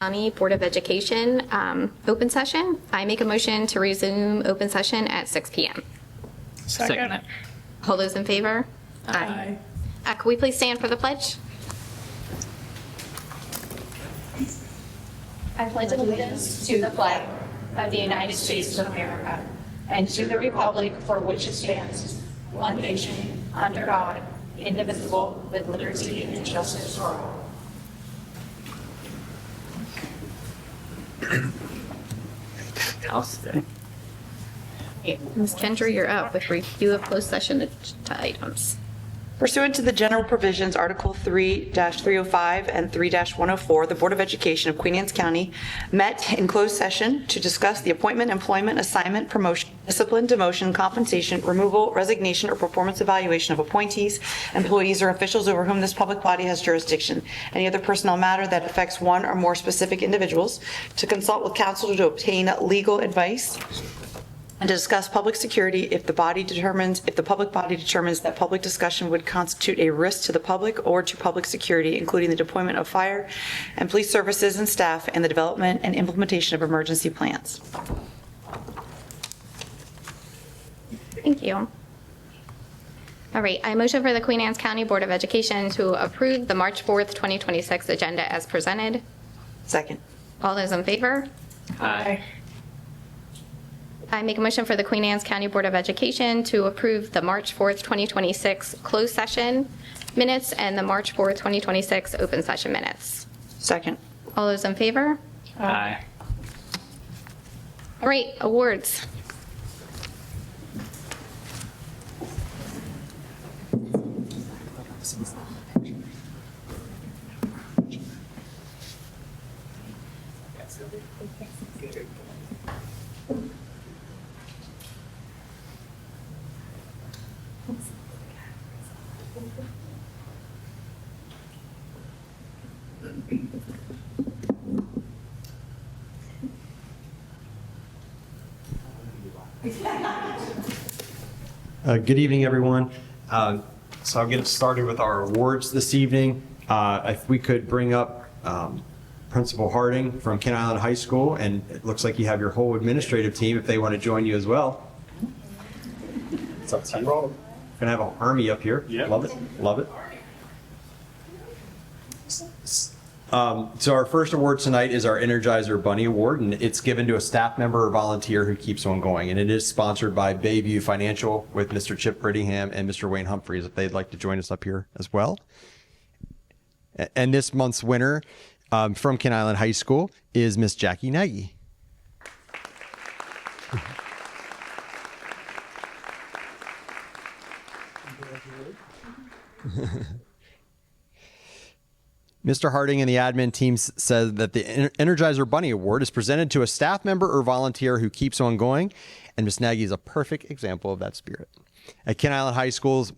County Board of Education open session. I make a motion to resume open session at 6 p.m. Second. All those in favor? Aye. Can we please stand for the pledge? I pledge allegiance to the flag of the United States of America and to the republic for which it stands, one nation, under God, indivisible, with liberty and justice for all. I'll stay. Ms. Kendra, you're up with review of closed session items. Pursuant to the general provisions, Article 3-305 and 3-104, the Board of Education of Queen Anne's County met in closed session to discuss the appointment, employment, assignment, promotion, discipline, demotion, compensation, removal, resignation, or performance evaluation of appointees, employees, or officials over whom this public body has jurisdiction, any other personnel matter that affects one or more specific individuals, to consult with counsel to obtain legal advice, and to discuss public security if the public body determines that public discussion would constitute a risk to the public or to public security, including the deployment of fire and police services and staff and the development and implementation of emergency plans. Thank you. All right, I motion for the Queen Anne's County Board of Education to approve the March 4th, 2026 agenda as presented. Second. All those in favor? Aye. I make a motion for the Queen Anne's County Board of Education to approve the March 4th, 2026 closed session minutes and the March 4th, 2026 open session minutes. Second. All those in favor? Aye. All right, awards. Good evening, everyone. So I'll get started with our awards this evening. If we could bring up Principal Harding from Kent Island High School, and it looks like you have your whole administrative team if they want to join you as well. It's up to you. We're gonna have an army up here. Yeah. Love it. Love it. So our first award tonight is our Energizer Bunny Award, and it's given to a staff member or volunteer who keeps on going. And it is sponsored by Bayview Financial with Mr. Chip Brittingham and Mr. Wayne Humphreys, if they'd like to join us up here as well. And this month's winner from Kent Island High School is Miss Jackie Nagy. Mr. Harding and the admin team said that the Energizer Bunny Award is presented to a staff member or volunteer who keeps on going, and Miss Nagy is a perfect example of that spirit. At Kent Island High School's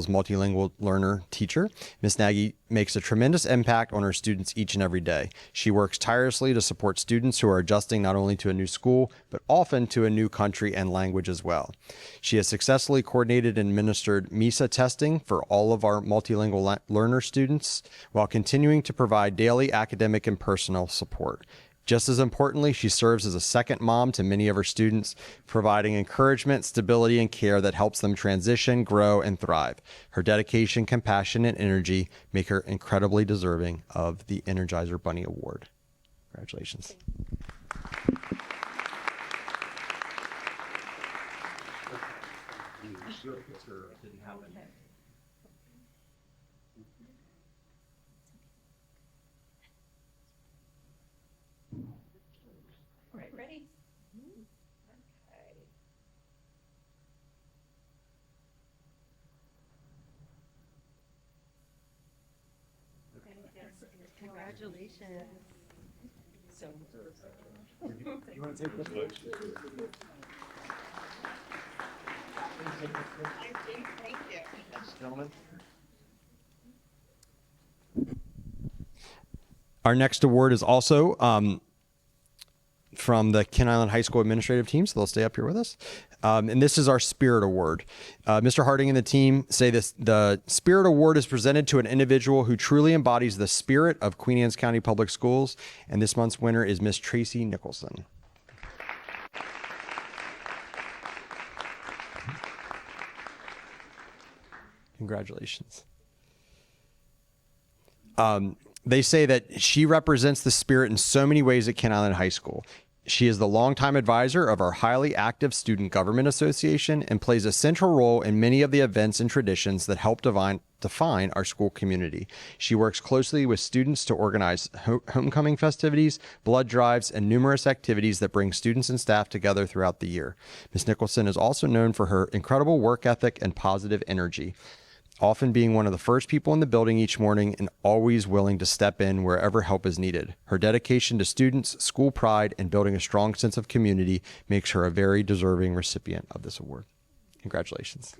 multilingual learner teacher, Miss Nagy makes a tremendous impact on her students each and every day. She works tirelessly to support students who are adjusting not only to a new school, but often to a new country and language as well. She has successfully coordinated and administered MISA testing for all of our multilingual learner students while continuing to provide daily academic and personal support. Just as importantly, she serves as a second mom to many of her students, providing encouragement, stability, and care that helps them transition, grow, and thrive. Her dedication, compassion, and energy make her incredibly deserving of the Energizer Bunny Award. Congratulations. Ready? Congratulations. So, You want to take this? thank you. Gentlemen. Our next award is also from the Kent Island High School administrative team, so they'll stay up here with us. And this is our Spirit Award. Mr. Harding and the team say this: the Spirit Award is presented to an individual who truly embodies the spirit of Queen Anne's County Public Schools, and this month's winner is Miss Tracy Nicholson. Congratulations. They say that she represents the spirit in so many ways at Kent Island High School. She is the longtime advisor of our highly active Student Government Association and plays a central role in many of the events and traditions that help define our school community. She works closely with students to organize homecoming festivities, blood drives, and numerous activities that bring students and staff together throughout the year. Ms. Nicholson is also known for her incredible work ethic and positive energy, often being one of the first people in the building each morning and always willing to step in wherever help is needed. Her dedication to students, school pride, and building a strong sense of community makes her a very deserving recipient of this award. Congratulations.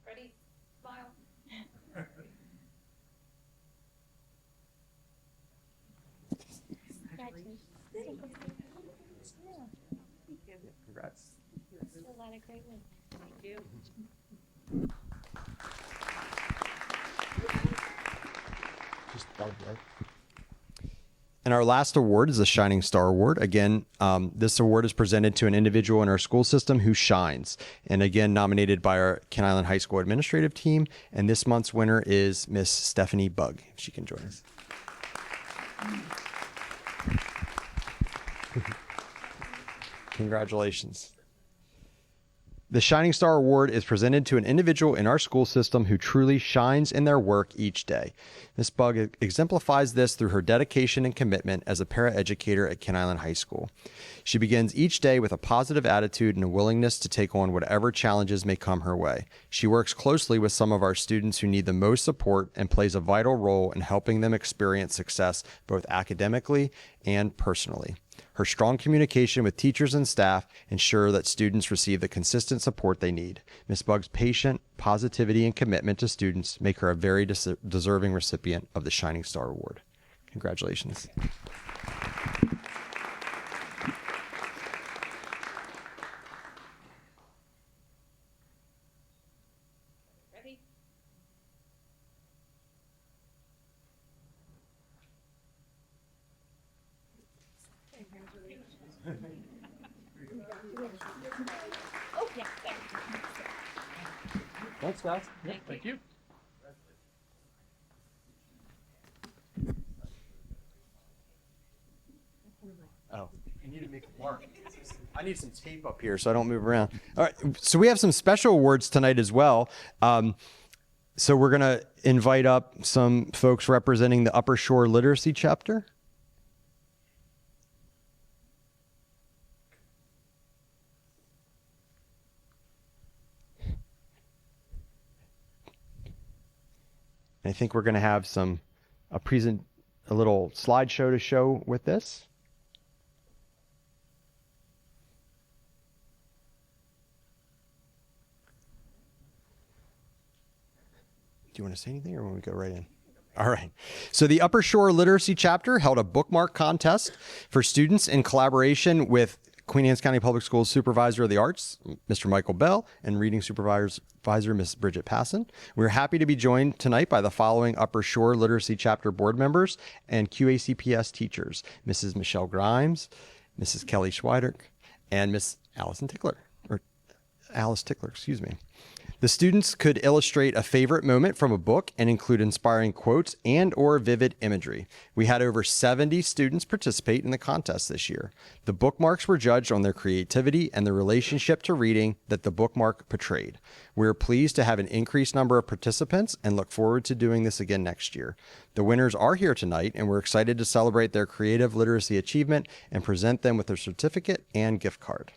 Ready? Smile. Congrats. A lot of great work. Thank you. And our last award is the Shining Star Award. Again, this award is presented to an individual in our school system who shines. And again, nominated by our Kent Island High School administrative team. And this month's winner is Miss Stephanie Bugg. If she can join us. Congratulations. The Shining Star Award is presented to an individual in our school system who truly shines in their work each day. Ms. Bugg exemplifies this through her dedication and commitment as a paraeducator at Kent Island High School. She begins each day with a positive attitude and a willingness to take on whatever challenges may come her way. She works closely with some of our students who need the most support and plays a vital role in helping them experience success both academically and personally. Her strong communication with teachers and staff ensure that students receive the consistent support they need. Ms. Bugg's patient positivity and commitment to students make her a very deserving recipient of the Shining Star Award. Congratulations. Ready? Oh, yeah, there. Thanks, guys. Thank you. Oh, you need to make it mark. I need some tape up here so I don't move around. All right, so we have some special awards tonight as well. So we're going to invite up some folks representing the Upper Shore Literacy Chapter. I think we're going to have a little slideshow to show with this. Do you want to say anything or want we go right in? All right. So the Upper Shore Literacy Chapter held a bookmark contest for students in collaboration with Queen Anne's County Public Schools Supervisor of the Arts, Mr. Michael Bell, and Reading Supervisor, Ms. Bridget Passon. We're happy to be joined tonight by the following Upper Shore Literacy Chapter board members and QACPS teachers, Mrs. Michelle Grimes, Mrs. Kelly Schweiderk, and Miss Alice Tickler. The students could illustrate a favorite moment from a book and include inspiring quotes and or vivid imagery. We had over 70 students participate in the contest this year. The bookmarks were judged on their creativity and the relationship to reading that the bookmark portrayed. We're pleased to have an increased number of participants and look forward to doing this again next year. The winners are here tonight, and we're excited to celebrate their creative literacy achievement and present them with their certificate and gift card.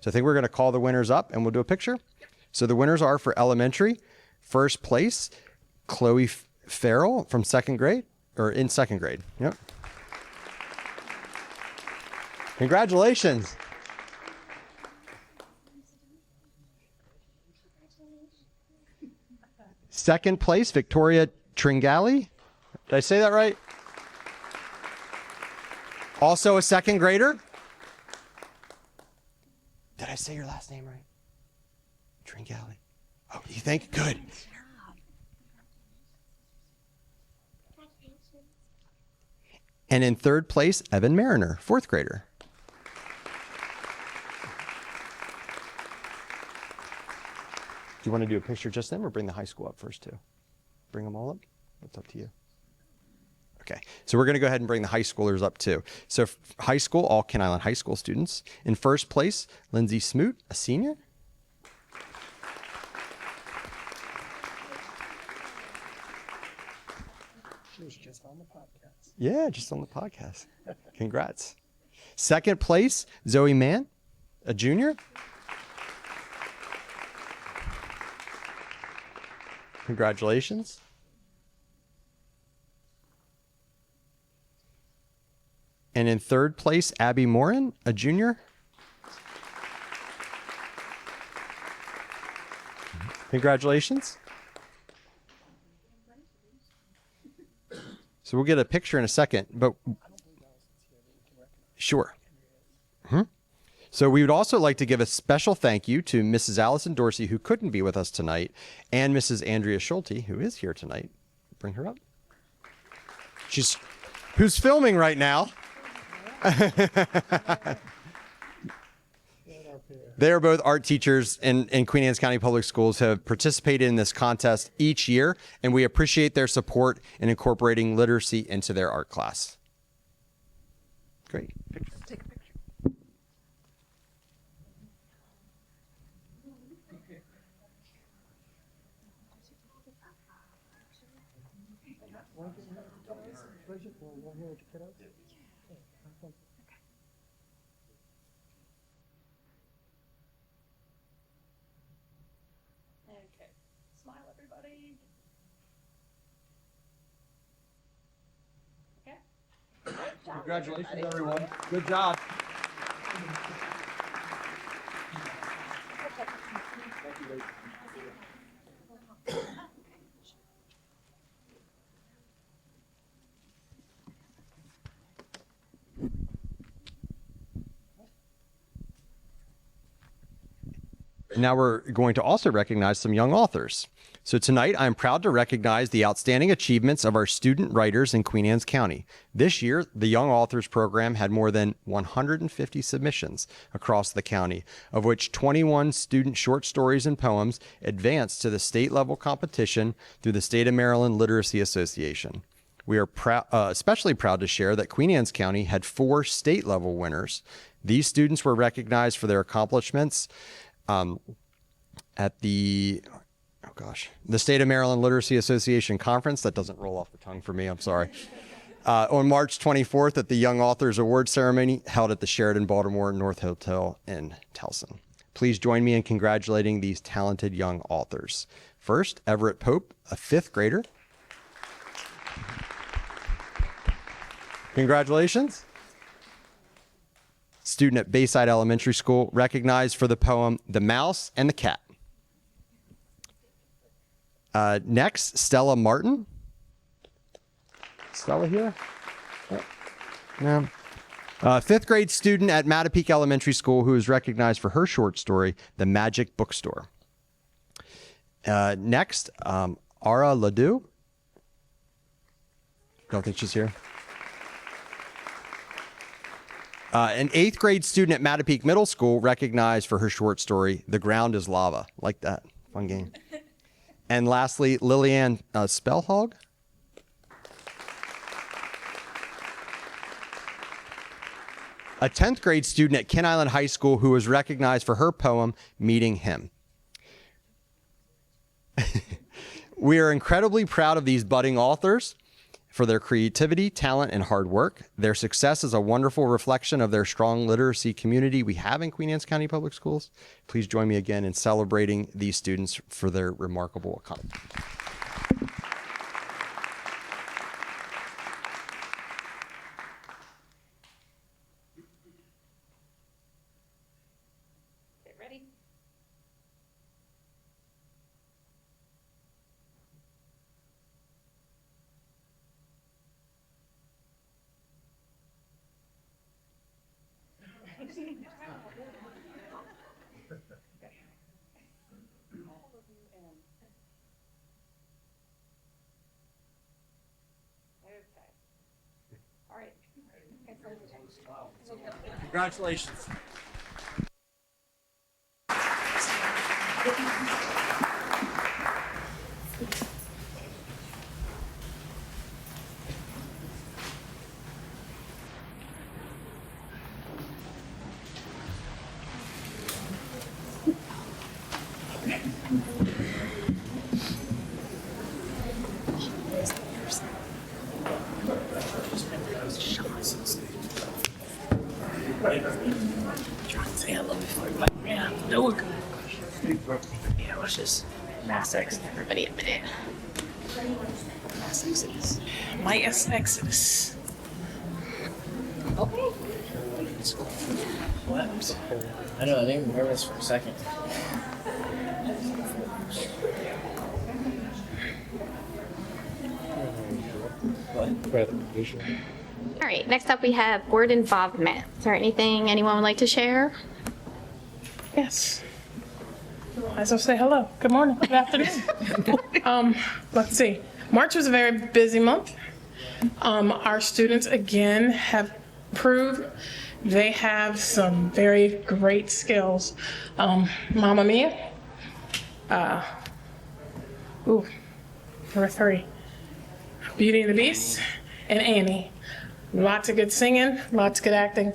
So I think we're going to call the winners up and we'll do a picture. So the winners are for elementary, first place, Chloe Farrell from second grade. Yep. Congratulations. Second place, Victoria Tringali. Did I say that right? Also a second grader. Did I say your last name right? Tringali. Oh, you think? Good. And in third place, Evan Mariner, fourth grader. Do you want to do a picture just them or bring the high school up first too? Bring them all up? It's up to you. Okay, so we're going to go ahead and bring the high schoolers up too. So high school, all Kent Island High School students. In first place, Lindsay Smoot, a senior. She was just on the podcast. Yeah, just on the podcast. Congrats. Second place, Zoe Mann, a junior. Congratulations. And in third place, Abby Morin, a junior. Congratulations. So we'll get a picture in a second, but sure. So we would also like to give a special thank you to Mrs. Allison Dorsey, who couldn't be with us tonight, and Mrs. Andrea Schulte, who is here tonight. Bring her up. Who's filming right now. They are both art teachers in Queen Anne's County Public Schools, have participated in this contest each year, and we appreciate their support in incorporating literacy into their art class. Great. Picture. Take a picture. Okay, smile everybody. Okay. Congratulations, everyone. Good job. Now we're going to also recognize some young authors. So tonight, I'm proud to recognize the outstanding achievements of our student writers in Queen Anne's County. This year, the Young Authors Program had more than 150 submissions across the county, of which 21 student short stories and poems advanced to the state level competition through the State of Maryland Literacy Association. We are especially proud to share that Queen Anne's County had 4 state level winners. These students were recognized for their accomplishments at the State of Maryland Literacy Association Conference. That doesn't roll off the tongue for me, I'm sorry. On March 24th at the Young Authors Award Ceremony held at the Sheraton Baltimore North Hotel in Towson. Please join me in congratulating these talented young authors. First, Everett Pope, a 5th grader. Congratulations. Student at Bayside Elementary School, recognized for the poem The Mouse and the Cat. Next, Stella Martin. Stella here? No. 5th grade student at Mattapique Elementary School who is recognized for her short story, The Magic Bookstore. Next, Ara Ledoux. Don't think she's here. An 8th grade student at Mattapique Middle School recognized for her short story, The Ground is Lava. Like that. Fun game. And lastly, Lillian Spellhog. A 10th grade student at Kent Island High School who was recognized for her poem, Meeting Him. We are incredibly proud of these budding authors for their creativity, talent, and hard work. Their success is a wonderful reflection of their strong literacy community we have in Queen Anne's County Public Schools. Please join me again in celebrating these students for their remarkable accomplishments. Get ready. Congratulations. Say hello before we bite. Yeah, no, we're good. Yeah, let's just mass exit everybody a minute. Mass exodus. Mass exodus. Okay. What? I know, I think I'm nervous for a second. All right, next up we have board involvement. Is there anything anyone would like to share? Yes. Might as well say hello. Good morning. Good afternoon. Let's see. March was a very busy month. Our students again have proved they have some very great skills. Mamma Mia. Number 3. Beauty and the Beast and Annie. Lots of good singing, lots of good acting.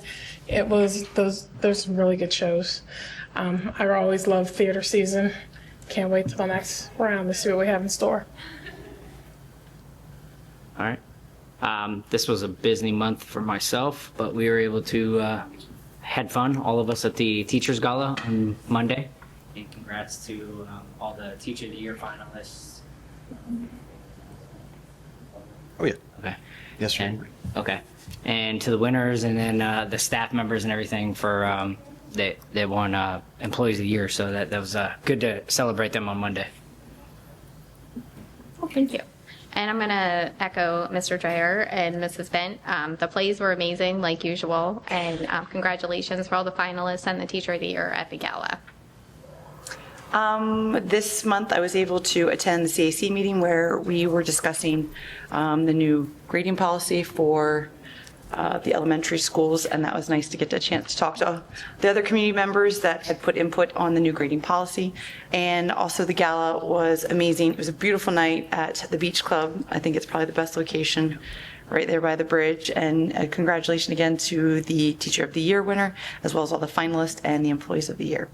It was those some really good shows. I always love theater season. Can't wait till the next round to see what we have in store. All right. This was a busy month for myself, but we were able to had fun, all of us at the Teachers Gala on Monday. And congrats to all the Teacher of the Year finalists. Oh, yeah. Okay. Yes, sir. Okay. And to the winners and then the staff members and everything for they won Employees of the Year. So that was good to celebrate them on Monday. Oh, thank you. And I'm going to echo Mr. Dreyer and Mrs. Bent. The plays were amazing, like usual. And congratulations for all the finalists and the Teacher of the Year at the gala. This month, I was able to attend the CAC meeting where we were discussing the new grading policy for the elementary schools, and that was nice to get a chance to talk to the other community members that had put input on the new grading policy. And also the gala was amazing. It was a beautiful night at the Beach Club. I think it's probably the best location right there by the bridge. And congratulations again to the Teacher of the Year winner, as well as all the finalists and the Employees of the Year.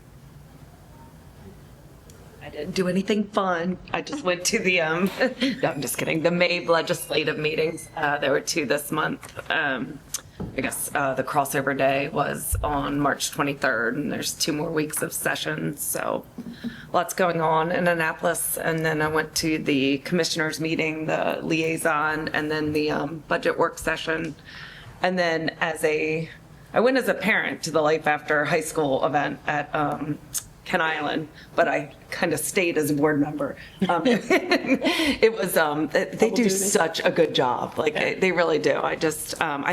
I didn't do anything fun. I just went to the, no, I'm just kidding, the May legislative meetings. There were 2 this month. I guess the crossover day was on March 23rd, and there's 2 more weeks of sessions, so lots going on in Annapolis. And then I went to the commissioners meeting, the liaison, and then the budget work session. And then I went as a parent to the Life After High School event at Ken Island, but I kind of stayed as a board member. It was, they do such a good job. Like they really do. I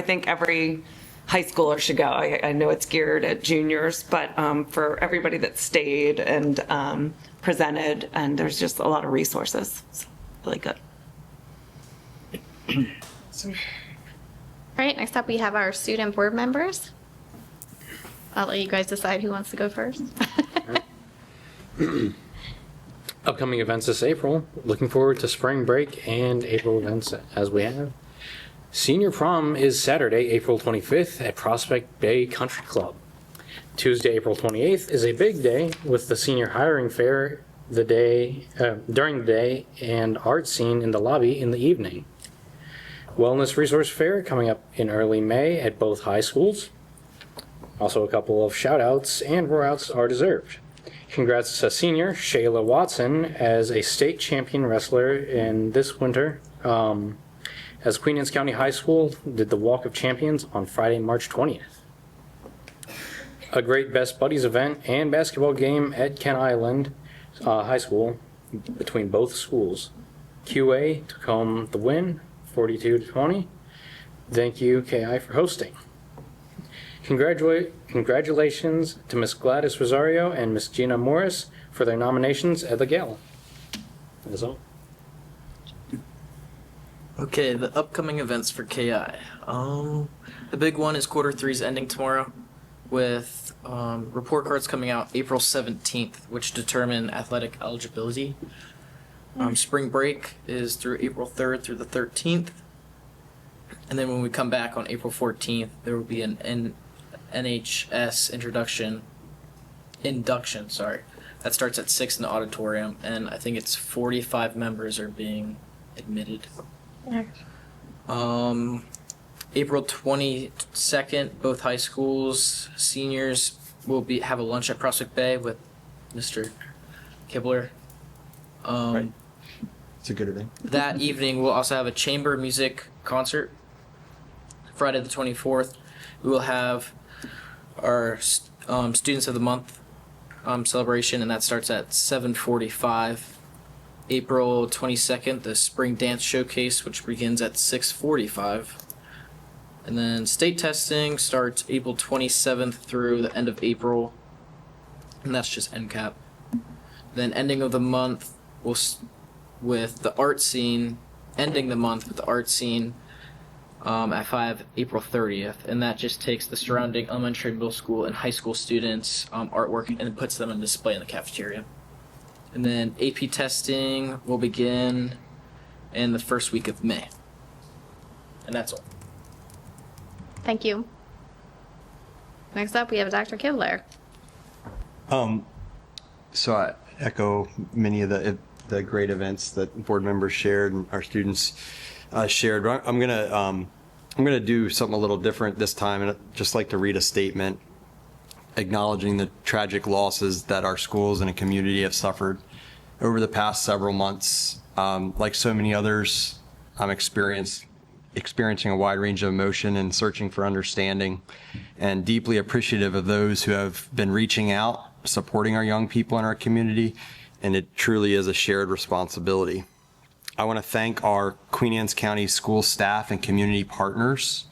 think every high schooler should go. I know it's geared at juniors, but for everybody that stayed and presented, and there's just a lot of resources. It's really good. All right, next up we have our student board members. I'll let you guys decide who wants to go first. Upcoming events this April. Looking forward to spring break and April events as we have. Senior prom is Saturday, April 25th at Prospect Bay Country Club. Tuesday, April 28th is a big day with the senior hiring fair during the day and art scene in the lobby in the evening. Wellness Resource Fair coming up in early May at both high schools. Also a couple of shout outs and roar outs are deserved. Congrats to senior Shayla Watson as a state champion wrestler in this winter, as Queen Anne's County High School did the Walk of Champions on Friday, March 20th. A great Best Buddies event and basketball game at Ken Island High School between both schools. QA took home the win, 42-20. Thank you, KI, for hosting. Congratulations to Miss Gladys Rosario and Miss Gina Morris for their nominations at the gala. That is all. Okay, the upcoming events for KI. The big one is quarter three's ending tomorrow, with report cards coming out April 17th, which determine athletic eligibility. Spring break is through April 3rd through the 13th. And then when we come back on April 14th, there will be an NHS induction, sorry. That starts at 6 in the auditorium, and I think it's 45 members are being admitted. April 22nd, both high schools, seniors will have a lunch at Prospect Bay with Mr. Kibler. Right. It's a good event. That evening, we'll also have a chamber music concert. Friday the 24th, we will have our Students of the Month celebration, and that starts at 7:45. April 22nd, the Spring Dance Showcase, which begins at 6:45. And then state testing starts April 27th through the end of April, and that's just NCAP. Then ending of the month, with the art scene, ending the month with the art scene at 5 April 30th, and that just takes the surrounding elementary, middle school, and high school students' artwork and puts them on display in the cafeteria. And then AP testing will begin in the first week of May. And that's all. Thank you. Next up, we have Dr. Kibler. So I echo many of the great events that board members shared and our students shared. But I'm gonna do something a little different this time, and I'd just like to read a statement acknowledging the tragic losses that our schools and a community have suffered over the past several months. Like so many others, I'm experiencing a wide range of emotion and searching for understanding, and deeply appreciative of those who have been reaching out, supporting our young people in our community, and it truly is a shared responsibility. I want to thank our Queen Anne's County school staff and community partners,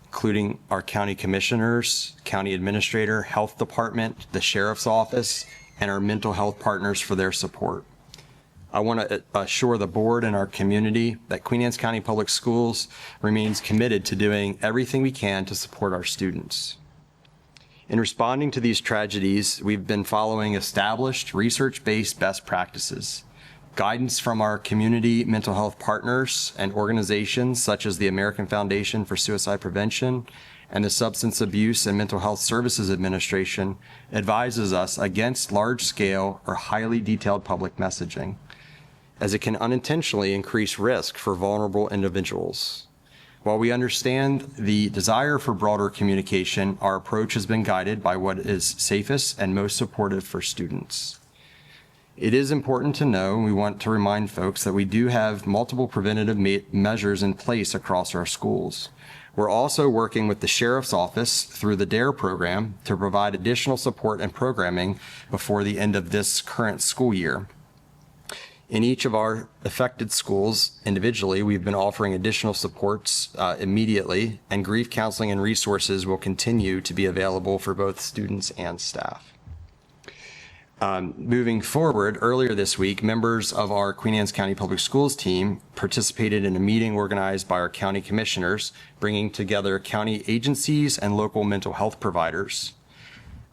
including our county commissioners, county administrator, health department, the sheriff's office, and our mental health partners for their support. I want to assure the board and our community that Queen Anne's County Public Schools remains committed to doing everything we can to support our students. In responding to these tragedies, we've been following established research-based best practices, guidance from our community mental health partners and organizations such as the American Foundation for Suicide Prevention and the Substance Abuse and Mental Health Services Administration advises us against large-scale or highly detailed public messaging, as it can unintentionally increase risk for vulnerable individuals. While we understand the desire for broader communication, our approach has been guided by what is safest and most supportive for students. It is important to know, and we want to remind folks, that we do have multiple preventative measures in place across our schools. We're also working with the Sheriff's Office through the DARE program to provide additional support and programming before the end of this current school year. In each of our affected schools individually, we've been offering additional supports immediately, and grief counseling and resources will continue to be available for both students and staff. Moving forward, earlier this week, members of our Queen Anne's County Public Schools team participated in a meeting organized by our county commissioners, bringing together county agencies and local mental health providers.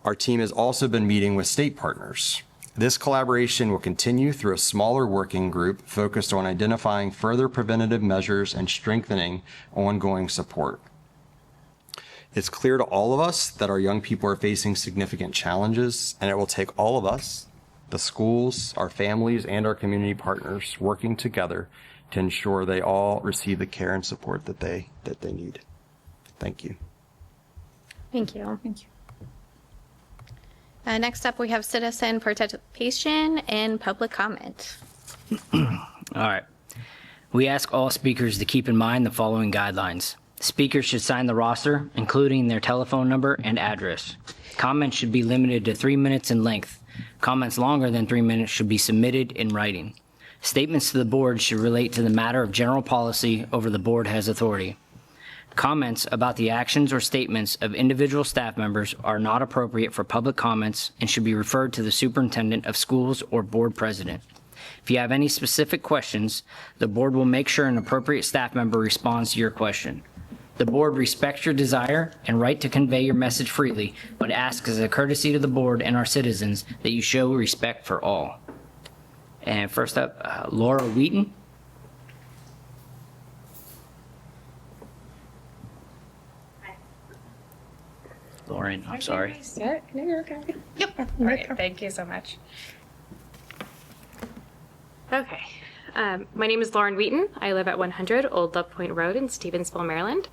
Our team has also been meeting with state partners. This collaboration will continue through a smaller working group focused on identifying further preventative measures and strengthening ongoing support. It's clear to all of us that our young people are facing significant challenges, and it will take all of us, the schools, our families, and our community partners working together to ensure they all receive the care and support that they need. Thank you. Thank you. Thank you. Next up, we have citizen participation and public comment. All right. We ask all speakers to keep in mind the following guidelines. Speakers should sign the roster, including their telephone number and address. Comments should be limited to 3 minutes in length. Comments longer than 3 minutes should be submitted in writing. Statements to the board should relate to the matter of general policy over the board has authority. Comments about the actions or statements of individual staff members are not appropriate for public comments and should be referred to the superintendent of schools or board president. If you have any specific questions, the board will make sure an appropriate staff member responds to your question. The board respects your desire and right to convey your message freely, but asks as a courtesy to the board and our citizens that you show respect for all. And first up, Laura Wheaton. Lauren, I'm sorry. No, you're okay. Yep. All right. Thank you so much. Okay. My name is Lauren Wheaton. I live at 100 Old Love Point Road in Stevensville, Maryland.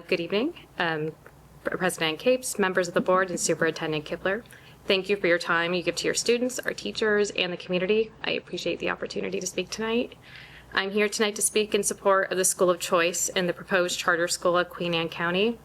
Good evening, President QACPS, members of the board, and Superintendent Kibler. Thank you for your time you give to your students, our teachers, and the community. I appreciate the opportunity to speak tonight. I'm here tonight to speak in support of the School of Choice and the proposed charter school of Queen Anne County.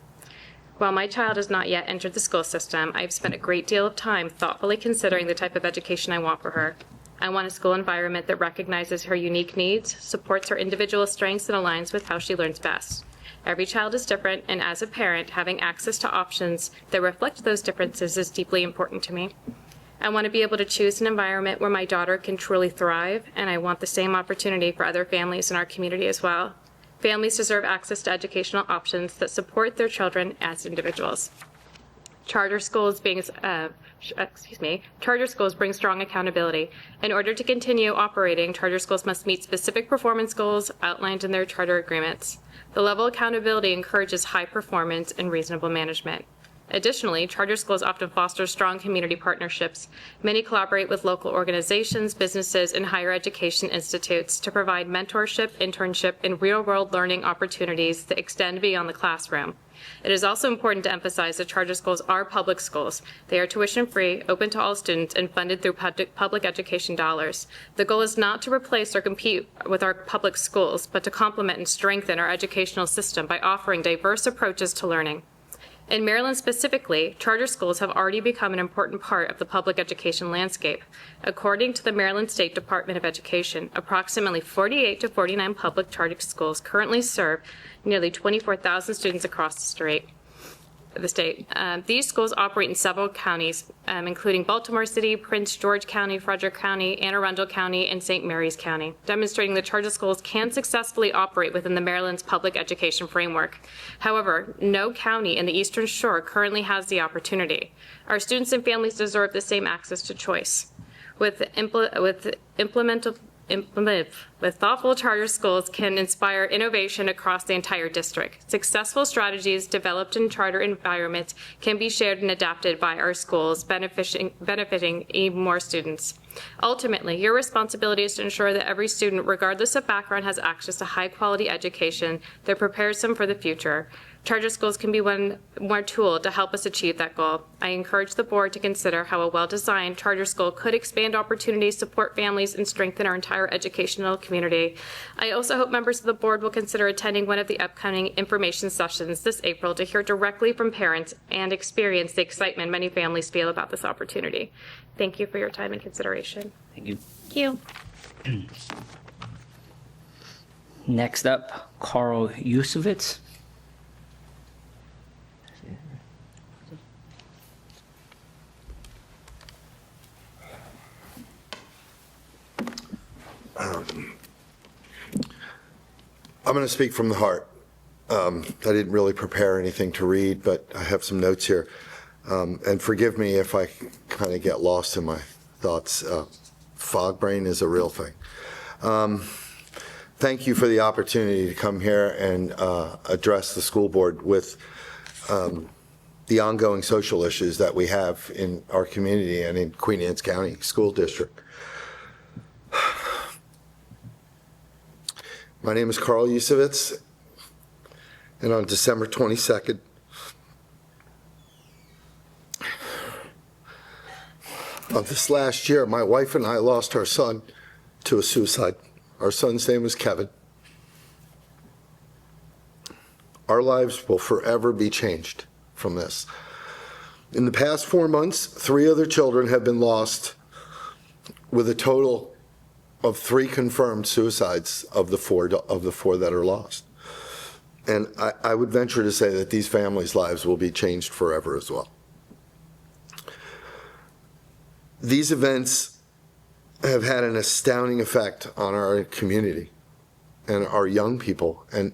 While my child has not yet entered the school system, I've spent a great deal of time thoughtfully considering the type of education I want for her. I want a school environment that recognizes her unique needs, supports her individual strengths, and aligns with how she learns best. Every child is different, and as a parent, having access to options that reflect those differences is deeply important to me. I want to be able to choose an environment where my daughter can truly thrive, and I want the same opportunity for other families in our community as well. Families deserve access to educational options that support their children as individuals. Charter schools bring strong accountability. In order to continue operating, charter schools must meet specific performance goals outlined in their charter agreements. The level of accountability encourages high performance and reasonable management. Additionally, charter schools often foster strong community partnerships. Many collaborate with local organizations, businesses, and higher education institutes to provide mentorship, internship, and real-world learning opportunities that extend beyond the classroom. It is also important to emphasize that charter schools are public schools. They are tuition-free, open to all students, and funded through public education dollars. The goal is not to replace or compete with our public schools, but to complement and strengthen our educational system by offering diverse approaches to learning. In Maryland specifically, charter schools have already become an important part of the public education landscape. According to the Maryland State Department of Education, approximately 48 to 49 public charter schools currently serve nearly 24,000 students across the state. These schools operate in several counties, including Baltimore City, Prince George County, Frederick County, Anne Arundel County, and St. Mary's County, demonstrating that charter schools can successfully operate within the Maryland's public education framework. However, no county in the Eastern Shore currently has the opportunity. Our students and families deserve the same access to choice. With thoughtful charter schools can inspire innovation across the entire district. Successful strategies developed in charter environments can be shared and adapted by our schools, benefiting even more students. Ultimately, your responsibility is to ensure that every student, regardless of background, has access to high-quality education that prepares them for the future. Charter schools can be one more tool to help us achieve that goal. I encourage the board to consider how a well-designed charter school could expand opportunities, support families, and strengthen our entire educational community. I also hope members of the board will consider attending one of the upcoming information sessions this April to hear directly from parents and experience the excitement many families feel about this opportunity. Thank you for your time and consideration. Thank you. Thank you. Next up, Carl Yusevitz. I'm going to speak from the heart. I didn't really prepare anything to read, but I have some notes here. And forgive me if I kind of get lost in my thoughts. Fog brain is a real thing. Thank you for the opportunity to come here and address the school board with the ongoing social issues that we have in our community and in Queen Anne's County School District. My name is Carl Yusevitz, and on December 22nd, of this last year, my wife and I lost our son to a suicide. Our son's name was Kevin. Our lives will forever be changed from this. In the past 4 months, 3 other children have been lost, with a total of 3 confirmed suicides of the four that are lost. And I would venture to say that these families' lives will be changed forever as well. These events have had an astounding effect on our community and our young people. And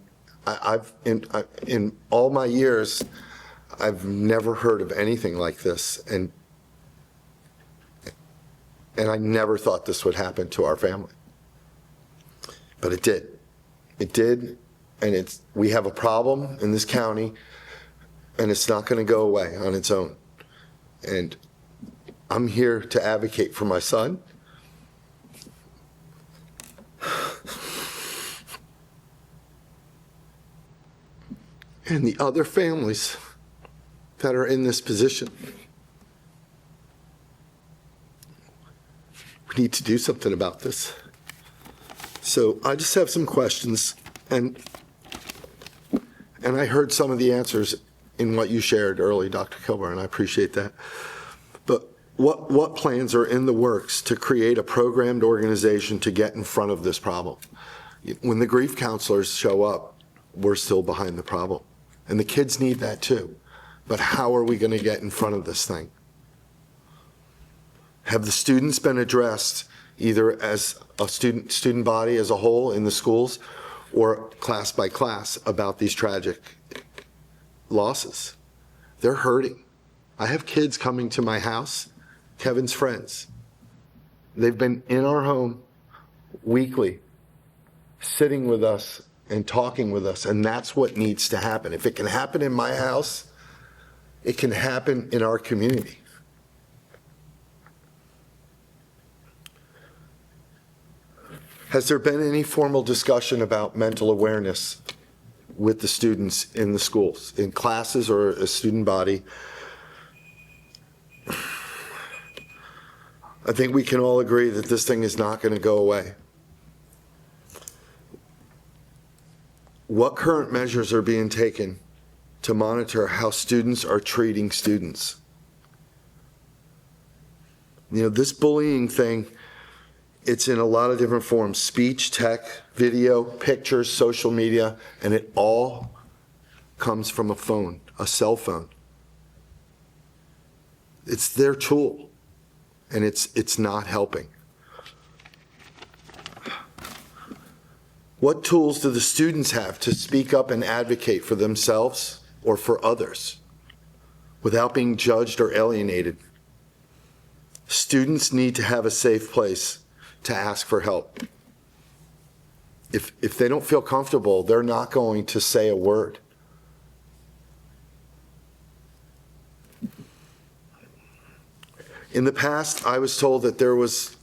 in all my years, I've never heard of anything like this. And I never thought this would happen to our family. But it did. It did. And we have a problem in this county, and it's not going to go away on its own. And I'm here to advocate for my son. And the other families that are in this position. We need to do something about this. So I just have some questions, and I heard some of the answers in what you shared early, Dr. Kilburn, and I appreciate that. But what plans are in the works to create a programmed organization to get in front of this problem? When the grief counselors show up, we're still behind the problem. And the kids need that too. But how are we going to get in front of this thing? Have the students been addressed either as a student body as a whole in the schools or class by class about these tragic losses? They're hurting. I have kids coming to my house, Kevin's friends. They've been in our home weekly, sitting with us and talking with us, and that's what needs to happen. If it can happen in my house, it can happen in our community. Has there been any formal discussion about mental awareness with the students in the schools, in classes or a student body? I think we can all agree that this thing is not going to go away. What current measures are being taken to monitor how students are treating students? You know, this bullying thing, it's in a lot of different forms: speech, tech, video, pictures, social media, and it all comes from a phone, a cell phone. It's their tool, and it's not helping. What tools do the students have to speak up and advocate for themselves or for others without being judged or alienated? Students need to have a safe place to ask for help. If they don't feel comfortable, they're not going to say a word. In the past, I was told that there was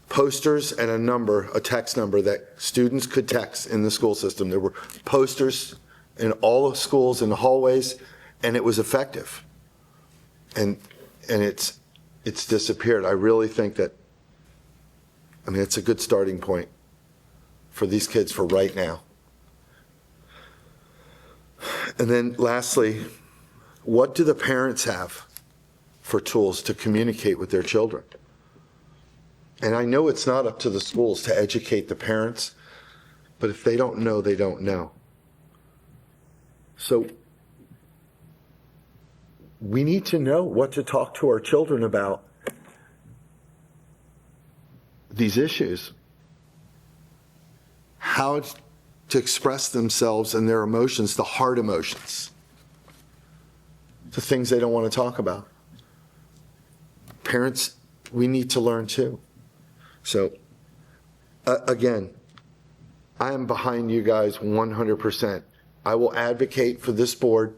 posters and a text number that students could text in the school system. There were posters in all the schools, in the hallways, and it was effective. And it's disappeared. I really think that, I mean, it's a good starting point for these kids for right now. And then lastly, what do the parents have for tools to communicate with their children? And I know it's not up to the schools to educate the parents, but if they don't know, they don't know. So we need to know what to talk to our children about these issues, how to express themselves and their emotions, the hard emotions, the things they don't want to talk about. Parents, we need to learn too. So, again, I am behind you guys 100%. I will advocate for this board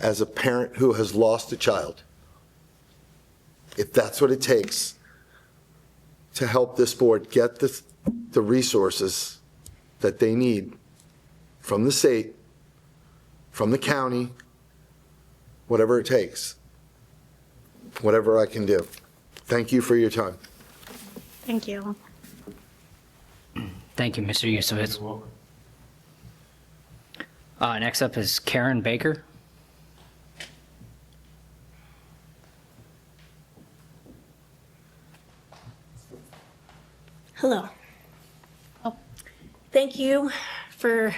as a parent who has lost a child, if that's what it takes to help this board get the resources that they need from the state, from the county, whatever it takes, whatever I can do. Thank you for your time. Thank you. Thank you, Mr. Yusevitz. Next up is Karen Baker. Hello. Thank you for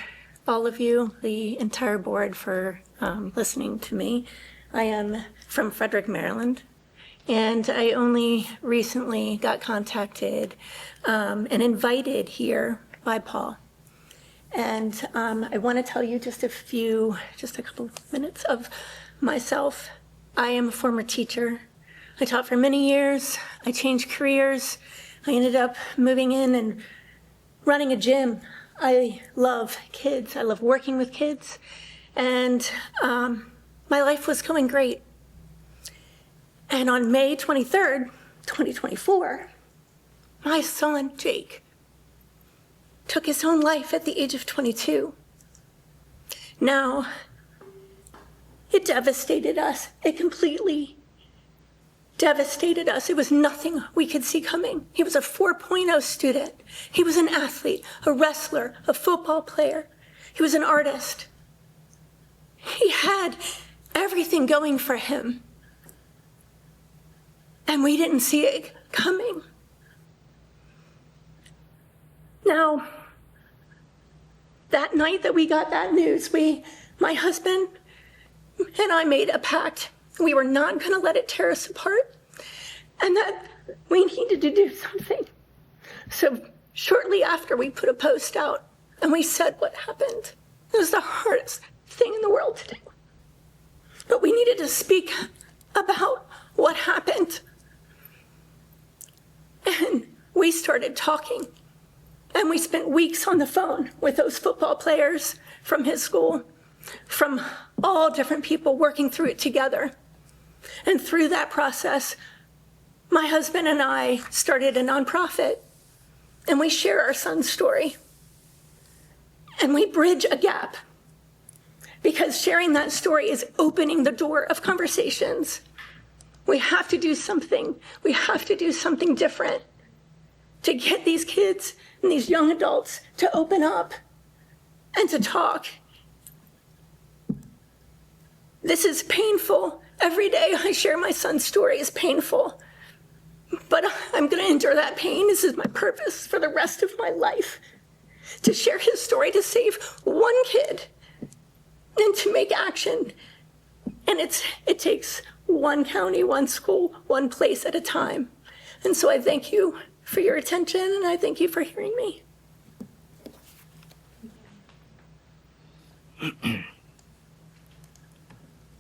all of you, the entire board, for listening to me. I am from Frederick, Maryland, And I only recently got contacted and invited here by Paul. And I want to tell you just a couple of minutes of myself. I am a former teacher. I taught for many years. I changed careers. I ended up moving in and running a gym. I love kids. I love working with kids. And my life was going great. And on May 23rd, 2024, my son, Jake, took his own life at the age of 22. Now, it devastated us. It completely devastated us. It was nothing we could see coming. He was a 4.0 student. He was an athlete, a wrestler, a football player. He was an artist. He had everything going for him. And we didn't see it coming. Now, that night that we got that news, my husband and I made a pact. We were not going to let it tear us apart, and that we needed to do something. So shortly after, we put a post out, and we said what happened. It was the hardest thing in the world to do. But we needed to speak about what happened. And we started talking. And we spent weeks on the phone with those football players from his school, from all different people working through it together. And through that process, my husband and I started a nonprofit, and we share our son's story. And we bridge a gap, because sharing that story is opening the door of conversations. We have to do something. We have to do something different to get these kids and these young adults to open up and to talk. This is painful. Every day I share my son's story is painful, but I'm going to endure that pain. This is my purpose for the rest of my life, to share his story, to save one kid and to make action. And it takes one county, one school, one place at a time. And so I thank you for your attention, and I thank you for hearing me.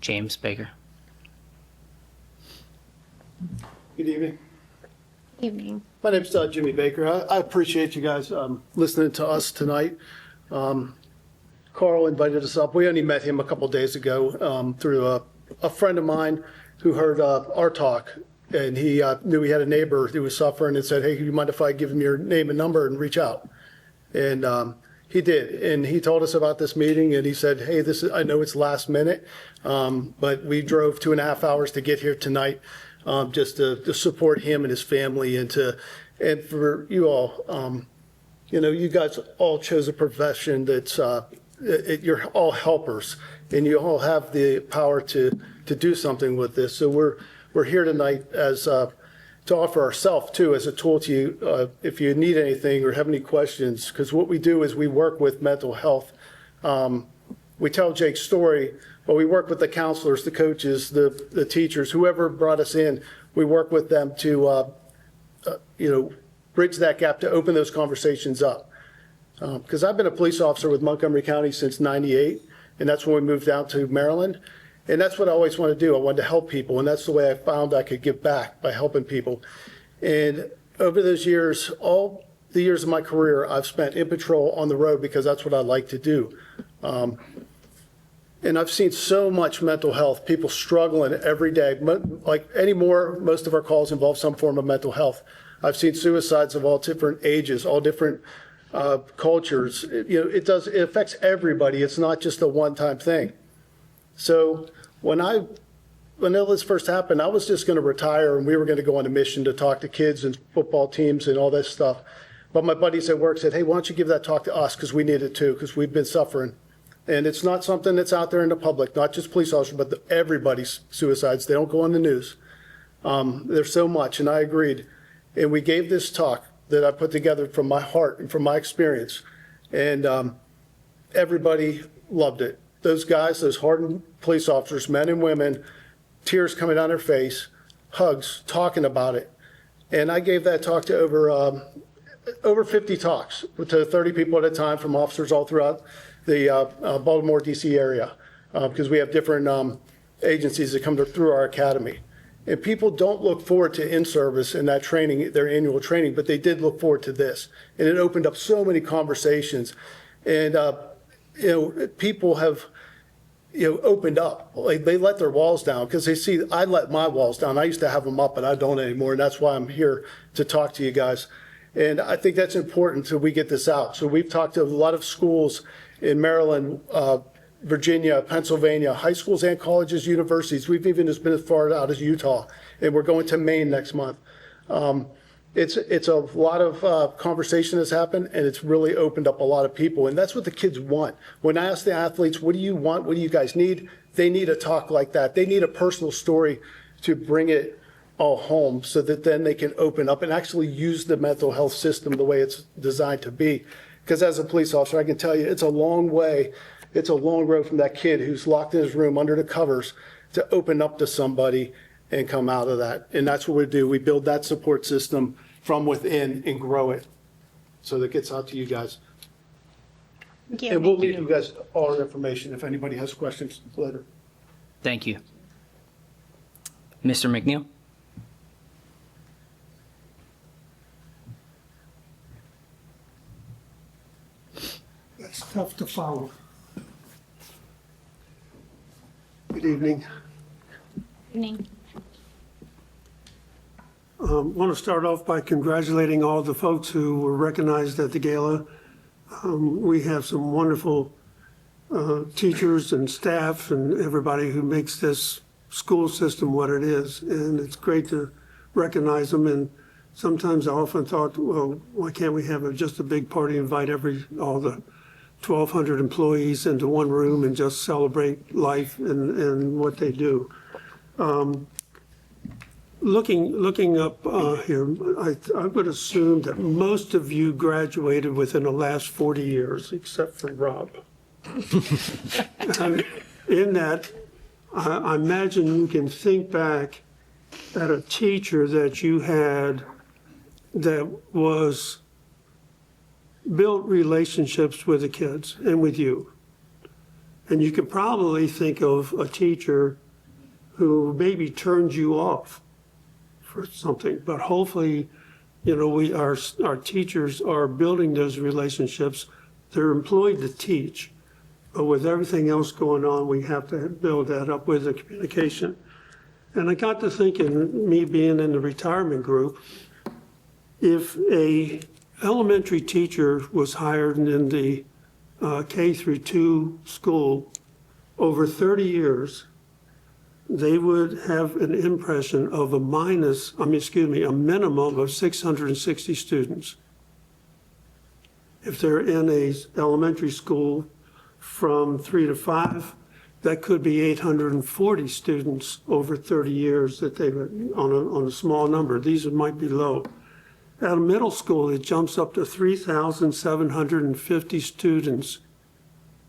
James Baker. Good evening. Evening. My name's Jimmy Baker. I appreciate you guys listening to us tonight. Carl invited us up. We only met him a couple days ago through a friend of mine who heard our talk, and he knew he had a neighbor who was suffering and said, "Hey, do you mind if I give him your name and number and reach out?" And he did, and he told us about this meeting, and he said, "Hey, I know it's last minute, but we drove 2.5 hours to get here tonight just to support him and his family, and for you all, you guys all chose a profession that's you're all helpers, and you all have the power to do something with this. So we're here tonight as to offer ourselves too as a tool to you if you need anything or have any questions, because what we do is we work with mental health. We tell Jake's story, but we work with the counselors, the coaches, the teachers, whoever brought us in. We work with them to bridge that gap, to open those conversations up. Because I've been a police officer with Montgomery County since '98, and that's when we moved down to Maryland. And that's what I always wanted to do. I wanted to help people, and that's the way I found I could give back, by helping people. And over those years, all the years of my career, I've spent in patrol on the road because that's what I like to do. And I've seen so much mental health, people struggling every day. Like anymore, most of our calls involve some form of mental health. I've seen suicides of all different ages, all different cultures. It affects everybody. It's not just a one-time thing. So when all this first happened, I was just going to retire, and we were going to go on a mission to talk to kids and football teams and all that stuff. But my buddies at work said, "Hey, why don't you give that talk to us, because we need it too, because we've been suffering." And it's not something that's out there in the public, not just police officers, but everybody's suicides. They don't go on the news. There's so much, and I agreed. And we gave this talk that I put together from my heart and from my experience, and everybody loved it. Those guys, those hardened police officers, men and women, tears coming down their face, hugs, talking about it. And I gave that talk to over 50 talks to 30 people at a time from officers all throughout the Baltimore, DC area, because we have different agencies that come through our academy. And people don't look forward to in-service and that training, their annual training, but they did look forward to this. And it opened up so many conversations. And, people have, opened up. Like, they let their walls down because they see I let my walls down. I used to have them up, but I don't anymore. And that's why I'm here to talk to you guys. And I think that's important till we get this out. So we've talked to a lot of schools in Maryland, Virginia, Pennsylvania, high schools and colleges, universities. We've even just been as far out as Utah, and we're going to Maine next month. It's a lot of conversation has happened, and it's really opened up a lot of people, and that's what the kids want. When I ask the athletes, what do you want? What do you guys need? They need a talk like that. They need a personal story to bring it all home so that then they can open up and actually use the mental health system the way it's designed to be. Because as a police officer, I can tell you, it's a long way. It's a long road from that kid who's locked in his room under the covers to open up to somebody and come out of that. And that's what we do. We build that support system from within and grow it so that it gets out to you guys. Thank you. And we'll leave you guys all our information if anybody has questions later. Thank you. Mr. McNeil? That's tough to follow. Good evening. Evening. Want to start off by congratulating all the folks who were recognized at the gala. We have some wonderful teachers and staff and everybody who makes this school system what it is. And it's great to recognize them. And sometimes I often thought, well, why can't we have just a big party, invite all the 1,200 employees into one room and just celebrate life and what they do. Looking up here, I would assume that most of you graduated within the last 40 years, except for Rob. In that, I imagine you can think back at a teacher that you had that was built relationships with the kids and with you. And you could probably think of a teacher who maybe turned you off for something, but hopefully, our teachers are building those relationships. They're employed to teach, but with everything else going on, we have to build that up with the communication. And I got to thinking, me being in the retirement group, if a elementary teacher was hired in the K through 2 school over 30 years, they would have an impression of a minimum of 660 students. If they're in a elementary school from 3 to 5, that could be 840 students over 30 years that they would, on a small number. These might be low. At a middle school, it jumps up to 3,750 students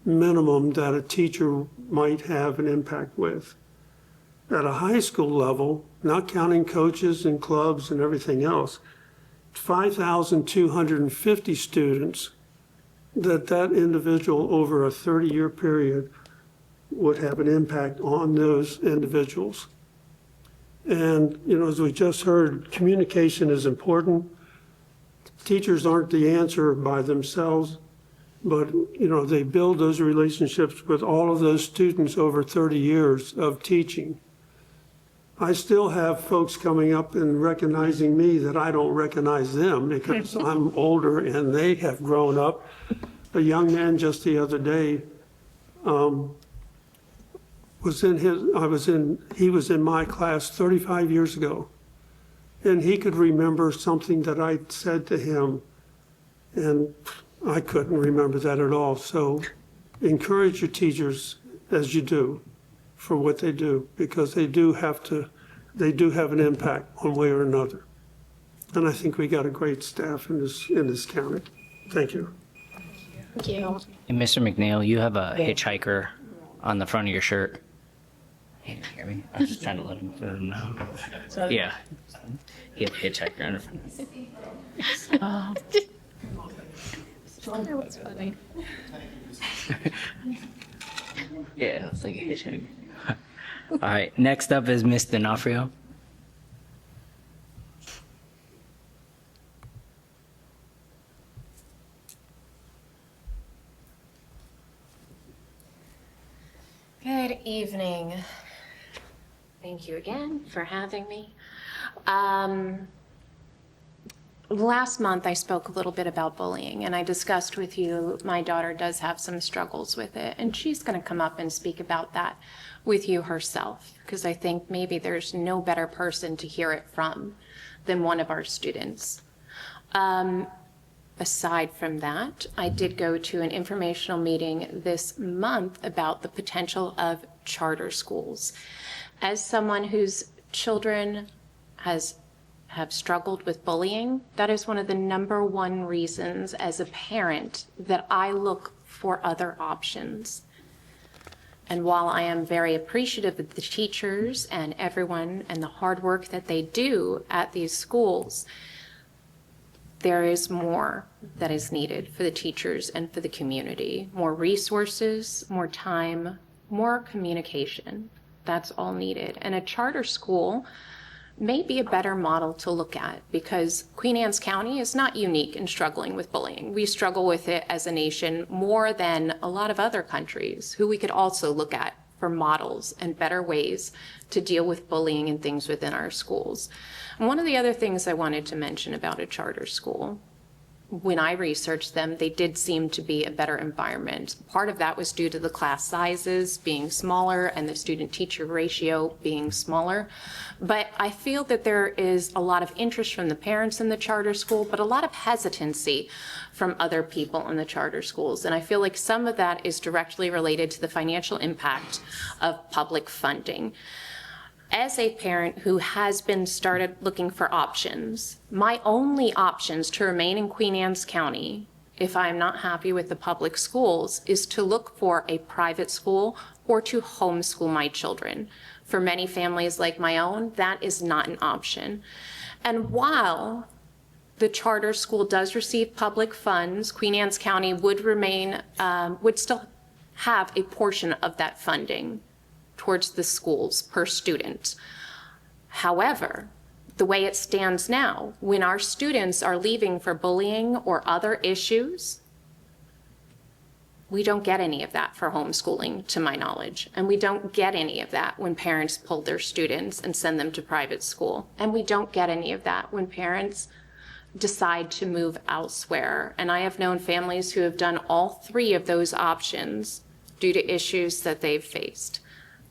minimum that a teacher might have an impact with. At a high school level, not counting coaches and clubs and everything else, 5,250 students that individual over a 30-year period would have an impact on those individuals. And, as we just heard, communication is important. Teachers aren't the answer by themselves, but, they build those relationships with all of those students over 30 years of teaching. I still have folks coming up and recognizing me that I don't recognize them because I'm older and they have grown up. A young man just the other day he was in my class 35 years ago, and he could remember something that I said to him, and I couldn't remember that at all. So encourage your teachers as you do for what they do, because they do have an impact one way or another. And I think we got a great staff in this county. Thank you. Thank you. And Mr. McNeil, you have a hitchhiker on the front of your shirt. He didn't hear me. I was just trying to let him know. Yeah. He had a hitchhiker under front. That was funny. Yeah, it's like a hitchhiker. All right. Next up is Miss D'Onofrio. Good evening. Thank you again for having me. Last month, I spoke a little bit about bullying, and I discussed with you my daughter does have some struggles with it, and she's going to come up and speak about that with you herself, because I think maybe there's no better person to hear it from than one of our students. Aside from that, I did go to an informational meeting this month about the potential of charter schools. As someone whose children have struggled with bullying, that is one of the #1 reasons as a parent that I look for other options. And while I am very appreciative of the teachers and everyone and the hard work that they do at these schools, there is more that is needed for the teachers and for the community. More resources, more time, more communication. That's all needed. And a charter school may be a better model to look at, because Queen Anne's County is not unique in struggling with bullying. We struggle with it as a nation more than a lot of other countries who we could also look at for models and better ways to deal with bullying and things within our schools. And one of the other things I wanted to mention about a charter school, when I researched them, they did seem to be a better environment. Part of that was due to the class sizes being smaller and the student-teacher ratio being smaller. But I feel that there is a lot of interest from the parents in the charter school, but a lot of hesitancy from other people in the charter schools. And I feel like some of that is directly related to the financial impact of public funding. As a parent who has been started looking for options, my only options to remain in Queen Anne's County, if I'm not happy with the public schools, is to look for a private school or to homeschool my children. For many families like my own, that is not an option. And while the charter school does receive public funds, Queen Anne's County would still have a portion of that funding towards the schools per student. However, the way it stands now, when our students are leaving for bullying or other issues, we don't get any of that for homeschooling, to my knowledge. And we don't get any of that when parents pull their students and send them to private school. And we don't get any of that when parents decide to move elsewhere. And I have known families who have done all 3 of those options due to issues that they've faced.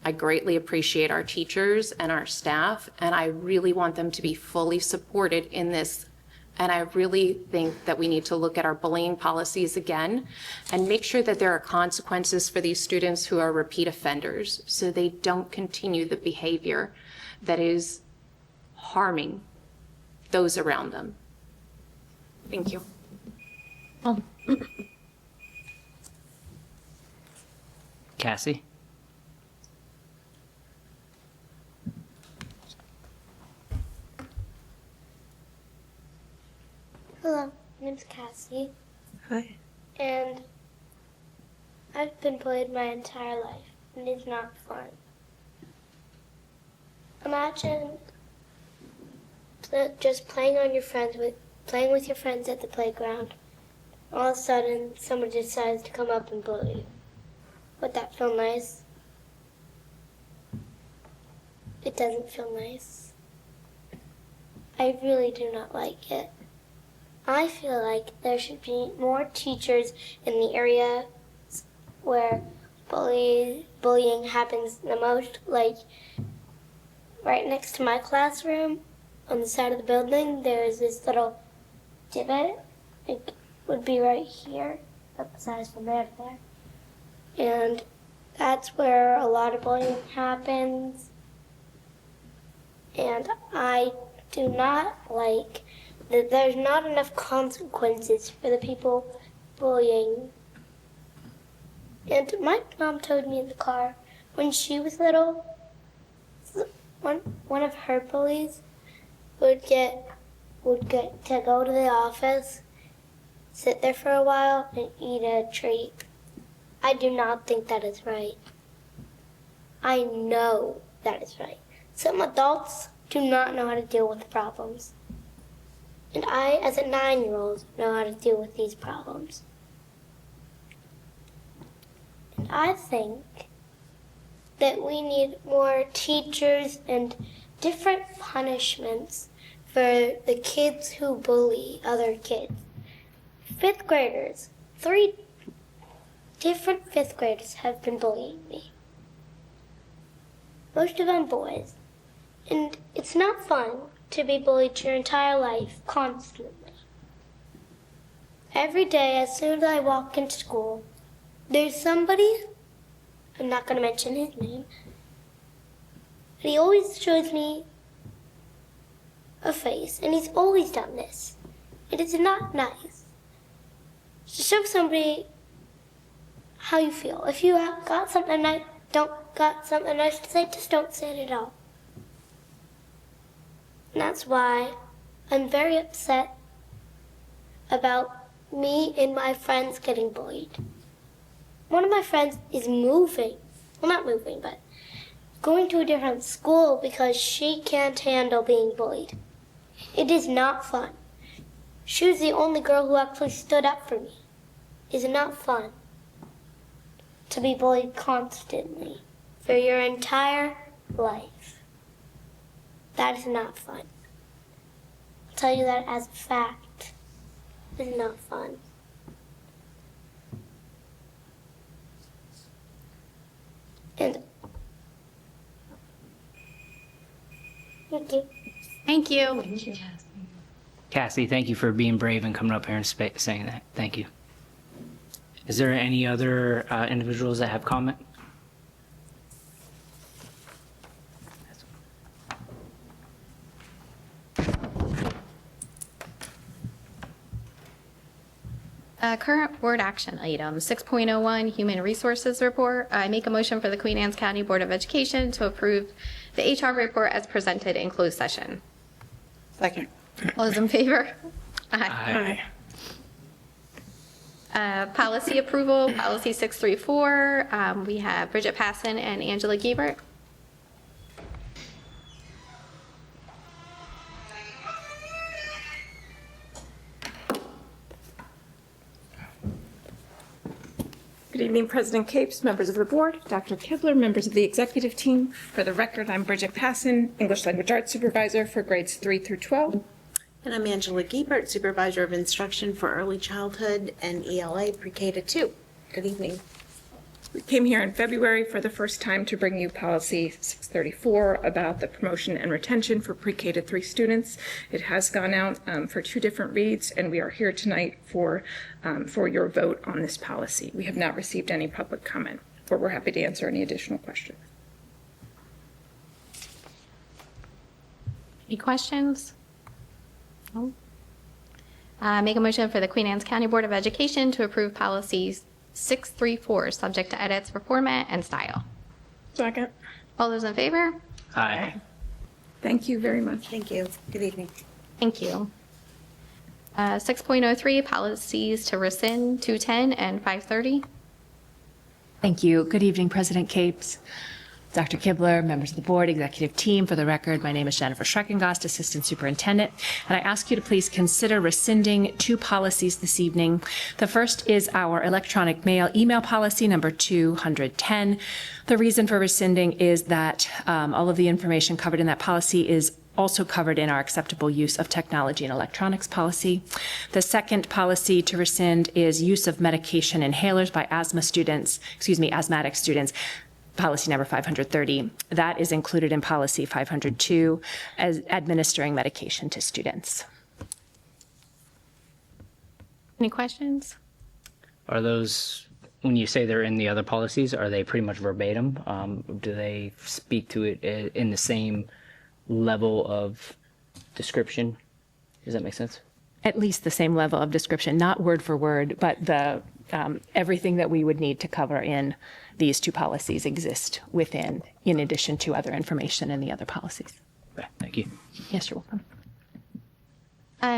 I greatly appreciate our teachers and our staff, and I really want them to be fully supported in this. And I really think that we need to look at our bullying policies again and make sure that there are consequences for these students who are repeat offenders so they don't continue the behavior that is harming those around them. Thank you. Cassie? Hello, my name's Cassie. Hi. And I've been bullied my entire life, and it's not fun. Imagine just playing with your friends at the playground. All of a sudden, someone decides to come up and bully you. Would that feel nice? It doesn't feel nice. I really do not like it. I feel like there should be more teachers in the area where bullying happens the most. Like right next to my classroom, on the side of the building, there is this little divot. It would be right here, about the size from there to there. And that's where a lot of bullying happens. And I do not like that there's not enough consequences for the people bullying. And my mom told me in the car when she was little one of her bullies would get to go to the office, sit there for a while, and eat a treat. I do not think that is right. I know that is right. Some adults do not know how to deal with problems. And I, as a 9-year-old, know how to deal with these problems. And I think that we need more teachers and different punishments for the kids who bully other kids. 5th graders, 3 different 5th graders have been bullying me. Most of them boys. And it's not fun to be bullied your entire life, constantly. Every day, as soon as I walk into school, there's somebody, I'm not going to mention his name, but he always shows me a face, and he's always done this. It is not nice to show somebody how you feel. If you have got something nice, got something nice to say, just don't say it at all. And that's why I'm very upset about me and my friends getting bullied. One of my friends is moving, well, not moving, but going to a different school because she can't handle being bullied. It is not fun. She was the only girl who actually stood up for me. It is not fun to be bullied constantly for your entire life. That is not fun. I'll tell you that as a fact. It is not fun. And thank you. Thank you. Cassie, thank you for being brave and coming up here and saying that. Thank you. Is there any other individuals that have comment? Current board action item 6.01 Human Resources Report. I make a motion for the Queen Anne's County Board of Education to approve the HR report as presented in closed session. Second. All those in favor? Aye. Policy approval, policy 634. We have Bridget Passon and Angela Giebert. Good evening, President Capes, members of the board, Dr. Kibler, members of the executive team. For the record, I'm Bridget Passon, English Language Arts Supervisor for grades 3 through 12. And I'm Angela Giebert, Supervisor of Instruction for Early Childhood and ELA Pre-K to 2. Good evening. We came here in February for the first time to bring you policy 634 about the promotion and retention for pre-K to 3 students. It has gone out for 2 different reads, and we are here tonight for your vote on this policy. We have not received any public comment, but we're happy to answer any additional questions. Any questions? No. Make a motion for the Queen Anne's County Board of Education to approve policies 634, subject to edits for format and style. Second. All those in favor? Aye. Thank you very much. Thank you. Good evening. Thank you. 6.03, policies to rescind 210 and 530. Thank you. Good evening, President Capes, Dr. Kibler, members of the board, executive team. For the record, my name is Jennifer Schreckengast, Assistant Superintendent, and I ask you to please consider rescinding 2 policies this evening. The first is our electronic mail email policy number 210. The reason for rescinding is that all of the information covered in that policy is also covered in our acceptable use of technology and electronics policy. The second policy to rescind is use of medication inhalers by asthmatic students. Policy number 530. That is included in policy 502 as administering medication to students. Any questions? Are those, when you say they're in the other policies, are they pretty much verbatim? Do they speak to it in the same level of description? Does that make sense? At least the same level of description, not word for word, but the everything that we would need to cover in these two policies exist within, in addition to other information in the other policies. Okay, thank you. Yes, you're welcome.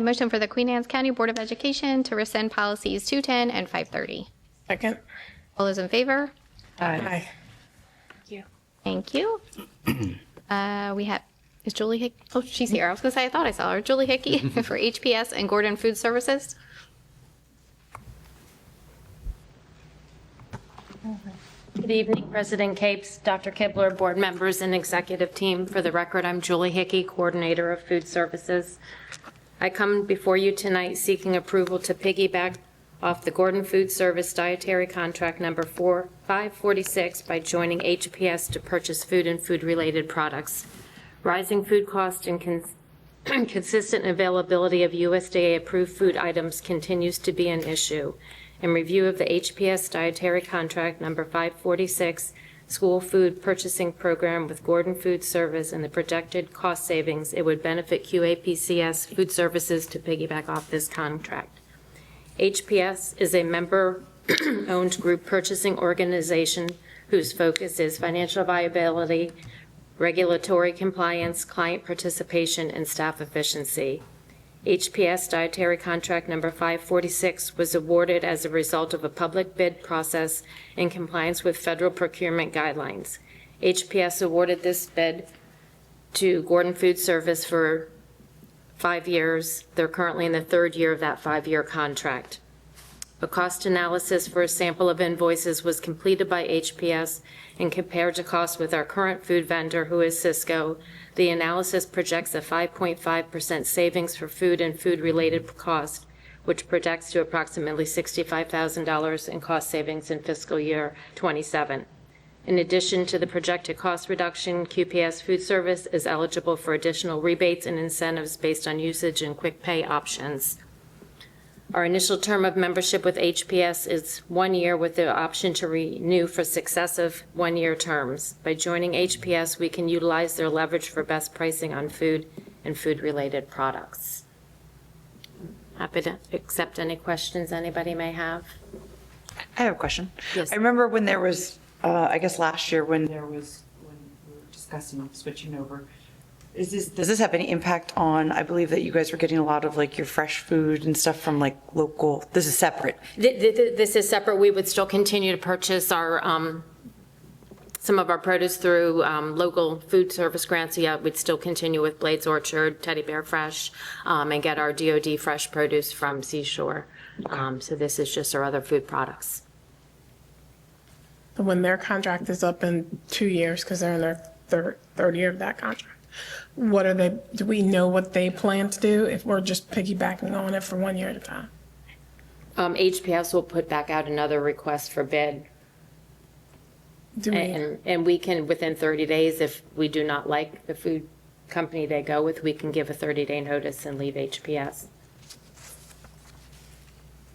Motion for the Queen Anne's County Board of Education to rescind policies 210 and 530. Second. All those in favor? Aye. Thank you. We have, is Julie Hickey? Oh, she's here. I was going to say, I thought I saw her. Julie Hickey for HPS and Gordon Food Services. Good evening, President Capes, Dr. Kibler, board members, and executive team. For the record, I'm Julie Hickey, Coordinator of Food Services. I come before you tonight seeking approval to piggyback off the Gordon Food Service Dietary Contract number 546 by joining HPS to purchase food and food-related products. Rising food costs and consistent availability of USDA-approved food items continues to be an issue. In review of the HPS Dietary Contract number 546 School Food Purchasing Program with Gordon Food Service and the projected cost savings, it would benefit QAPCS Food Services to piggyback off this contract. HPS is a member-owned group purchasing organization whose focus is financial viability, regulatory compliance, client participation, and staff efficiency. HPS Dietary Contract number 546 was awarded as a result of a public bid process in compliance with federal procurement guidelines. HPS awarded this bid to Gordon Food Service for 5 years. They're currently in the third year of that 5-year contract. A cost analysis for a sample of invoices was completed by HPS and compared to costs with our current food vendor, who is Cisco. The analysis projects a 5.5% savings for food and food-related costs, which projects to approximately $65,000 in cost savings in fiscal year 27. In addition to the projected cost reduction, QPS Food Service is eligible for additional rebates and incentives based on usage and quick pay options. Our initial term of membership with HPS is 1 year with the option to renew for successive 1-year terms. By joining HPS, we can utilize their leverage for best pricing on food and food-related products. Happy to accept any questions anybody may have. I have a question. Yes. I remember when there was, I guess last year when we were discussing switching over, does this have any impact on, I believe that you guys were getting a lot of like your fresh food and stuff from like local, this is separate. This is separate. We would still continue to purchase our, some of our produce through local food service grants. So yeah, we'd still continue with Blade's Orchard, Teddy Bear Fresh, and get our DoD fresh produce from Seashore. So this is just our other food products. When their contract is up in 2 years, because they're in their third year of that contract, what are they, do we know what they plan to do if we're just piggybacking on it for 1 year at a time? HPS will put back out another request for bid. And we can, within 30 days, if we do not like the food company they go with, we can give a 30-day notice and leave HPS.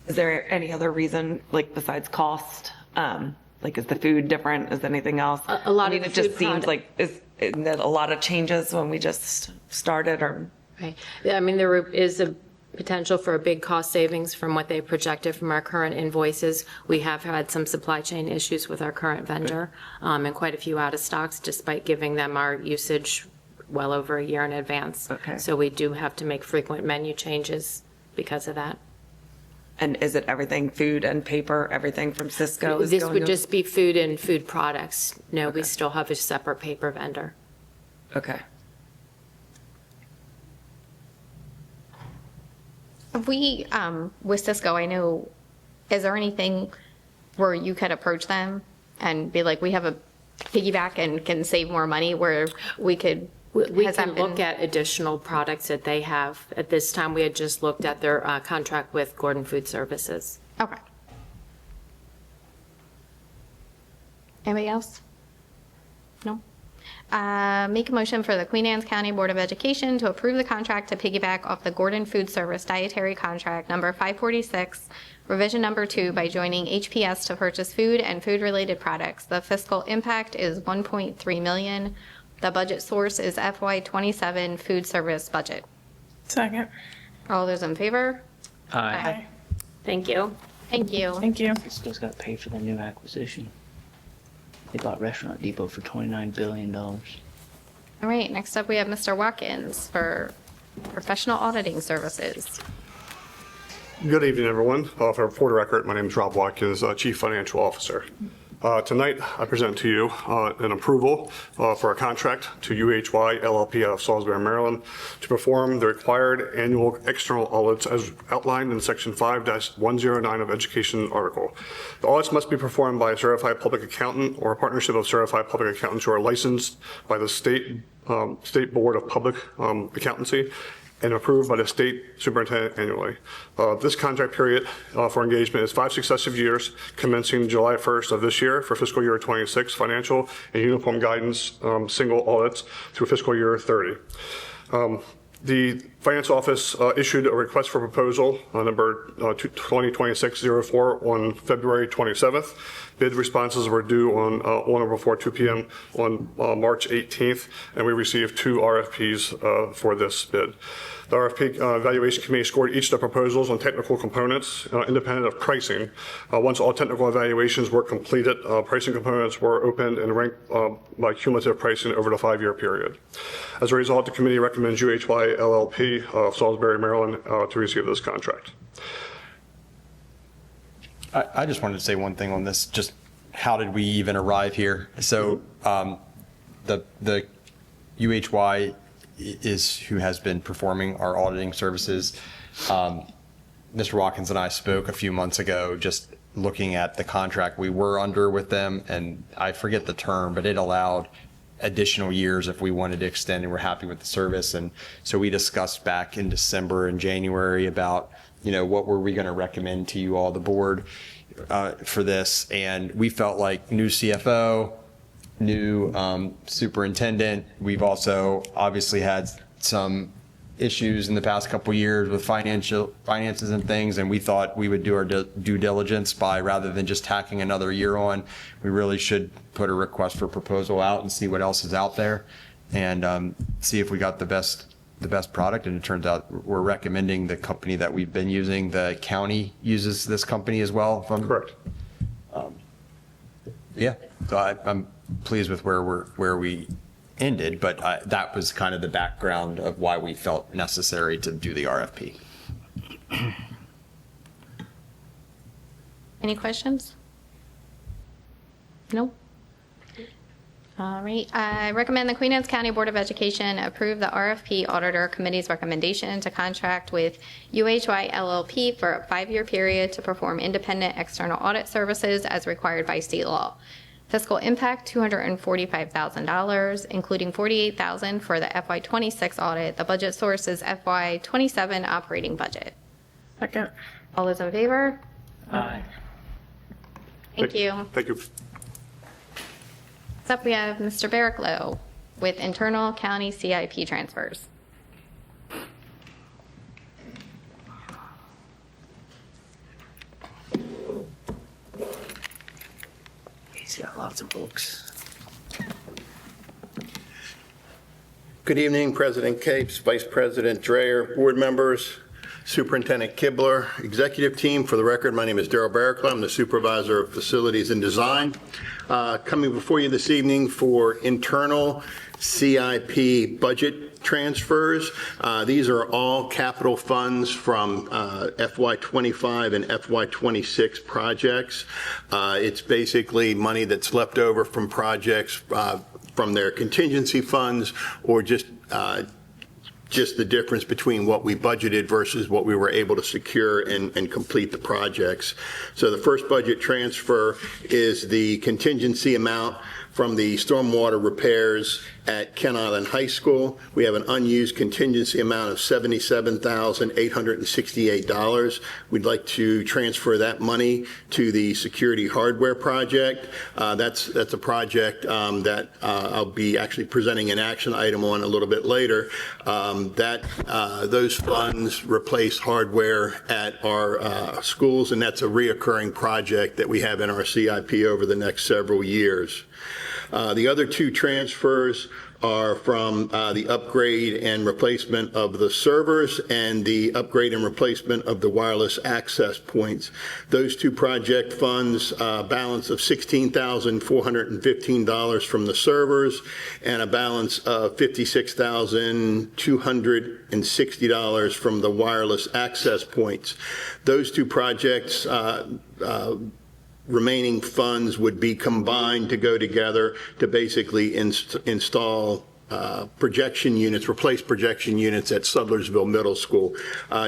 Is there any other reason, like besides cost? Like, is the food different? Is anything else? A lot of it just seems like, isn't it a lot of changes when we just started or? Right. Yeah, I mean, there is a potential for a big cost savings from what they projected from our current invoices. We have had some supply chain issues with our current vendor and quite a few out of stocks, despite giving them our usage well over a year in advance. Okay. So we do have to make frequent menu changes because of that. And is it everything, food and paper, everything from Cisco? is This going would to- just be food and food products. No, we still have a separate paper vendor. Okay. We, with Cisco, I know, is there anything where you could approach them and be like, we have a piggyback and can save more money where we could? We has can that been- look at additional products that they have. At this time, we had just looked at their contract with Gordon Food Services. Okay. Anybody else? No? Make a motion for the Queen Anne's County Board of Education to approve the contract to piggyback off the Gordon Food Service Dietary Contract number 546, revision number 2, by joining HPS to purchase food and food-related products. The fiscal impact is $1.3 million. The budget source is FY27 food service budget. Second. All those in favor? Aye. Thank you. Thank you. Thank you. Still got to pay for the new acquisition. They bought Restaurant Depot for $29 billion. All right, next up we have Mr. Watkins for professional auditing services. Good evening, everyone. For the record, my name is Rob Watkins, Chief Financial Officer. Tonight, I present to you an approval for a contract to UHY LLP out of Salisbury, Maryland, to perform the required annual external audits as outlined in Section 5-109 of Education article. The audits must be performed by a certified public accountant or a partnership of certified public accountants who are licensed by the State Board of Public Accountancy and approved by the state superintendent annually. This contract period for engagement is 5 successive years, commencing July 1st of this year for fiscal year 26 financial and uniform guidance single audits through fiscal year 30. The Finance Office issued a request for proposal number 2026-04 on February 27th. Bid responses were due on or before 2 p.m. on March 18th, and we received 2 RFPs for this bid. The RFP evaluation committee scored each of the proposals on technical components, independent of pricing. Once all technical evaluations were completed, pricing components were opened and ranked by cumulative pricing over the 5-year period. As a result, the committee recommends UHY LLP of Salisbury, Maryland, to receive this contract. I just wanted to say one thing on this, just how did we even arrive here? So the UHY is who has been performing our auditing services. Mr. Watkins and I spoke a few months ago, just looking at the contract we were under with them, and I forget the term, but it allowed additional years if we wanted to extend, and we're happy with the service. And so we discussed back in December and January about, what were we going to recommend to you all, the board, for this. And we felt like new CFO, new superintendent. We've also obviously had some issues in the past couple of years with finances and things, and we thought we would do our due diligence by, rather than just tacking another year on, we really should put a request for proposal out and see what else is out there, and see if we got the best product. And it turns out we're recommending the company that we've been using. The county uses this company as well, if I'm correct. Yeah, so I'm pleased with where we ended, but that was kind of the background of why we felt necessary to do the RFP. Any questions? No? All right. I recommend the Queen Anne's County Board of Education approve the RFP Auditor Committee's recommendation to contract with UHY LLP for a 5-year period to perform independent external audit services as required by state law. Fiscal impact, $245,000, including $48,000 for the FY26 audit. The budget source is FY27 operating budget. Second. All those in favor? Aye. Thank you. Thank you. Next up, we have Mr. Barricklow with internal county CIP transfers. He's got lots of books. Good evening, President Capes, Vice President Dreyer, board members, Superintendent Kibler, executive team. For the record, my name is Darryl Barricklow. I'm the Supervisor of Facilities and Design. Coming before you this evening for internal CIP budget transfers. These are all capital funds from FY25 and FY26 projects. It's basically money that's left over from projects from their contingency funds, or just the difference between what we budgeted versus what we were able to secure and complete the projects. So the first budget transfer is the contingency amount from the stormwater repairs at Kent Island High School. We have an unused contingency amount of $77,868. We'd like to transfer that money to the security hardware project. That's a project that I'll be actually presenting an action item on a little bit later. Those funds replace hardware at our schools, and that's a reoccurring project that we have in our CIP over the next several years. The other two transfers are from the upgrade and replacement of the servers and the upgrade and replacement of the wireless access points. Those two project funds, balance of $16,415 from the servers and a balance of $56,260 from the wireless access points. Those two projects, remaining funds would be combined to go together to basically install projection units, replace projection units at Sudlersville Middle School.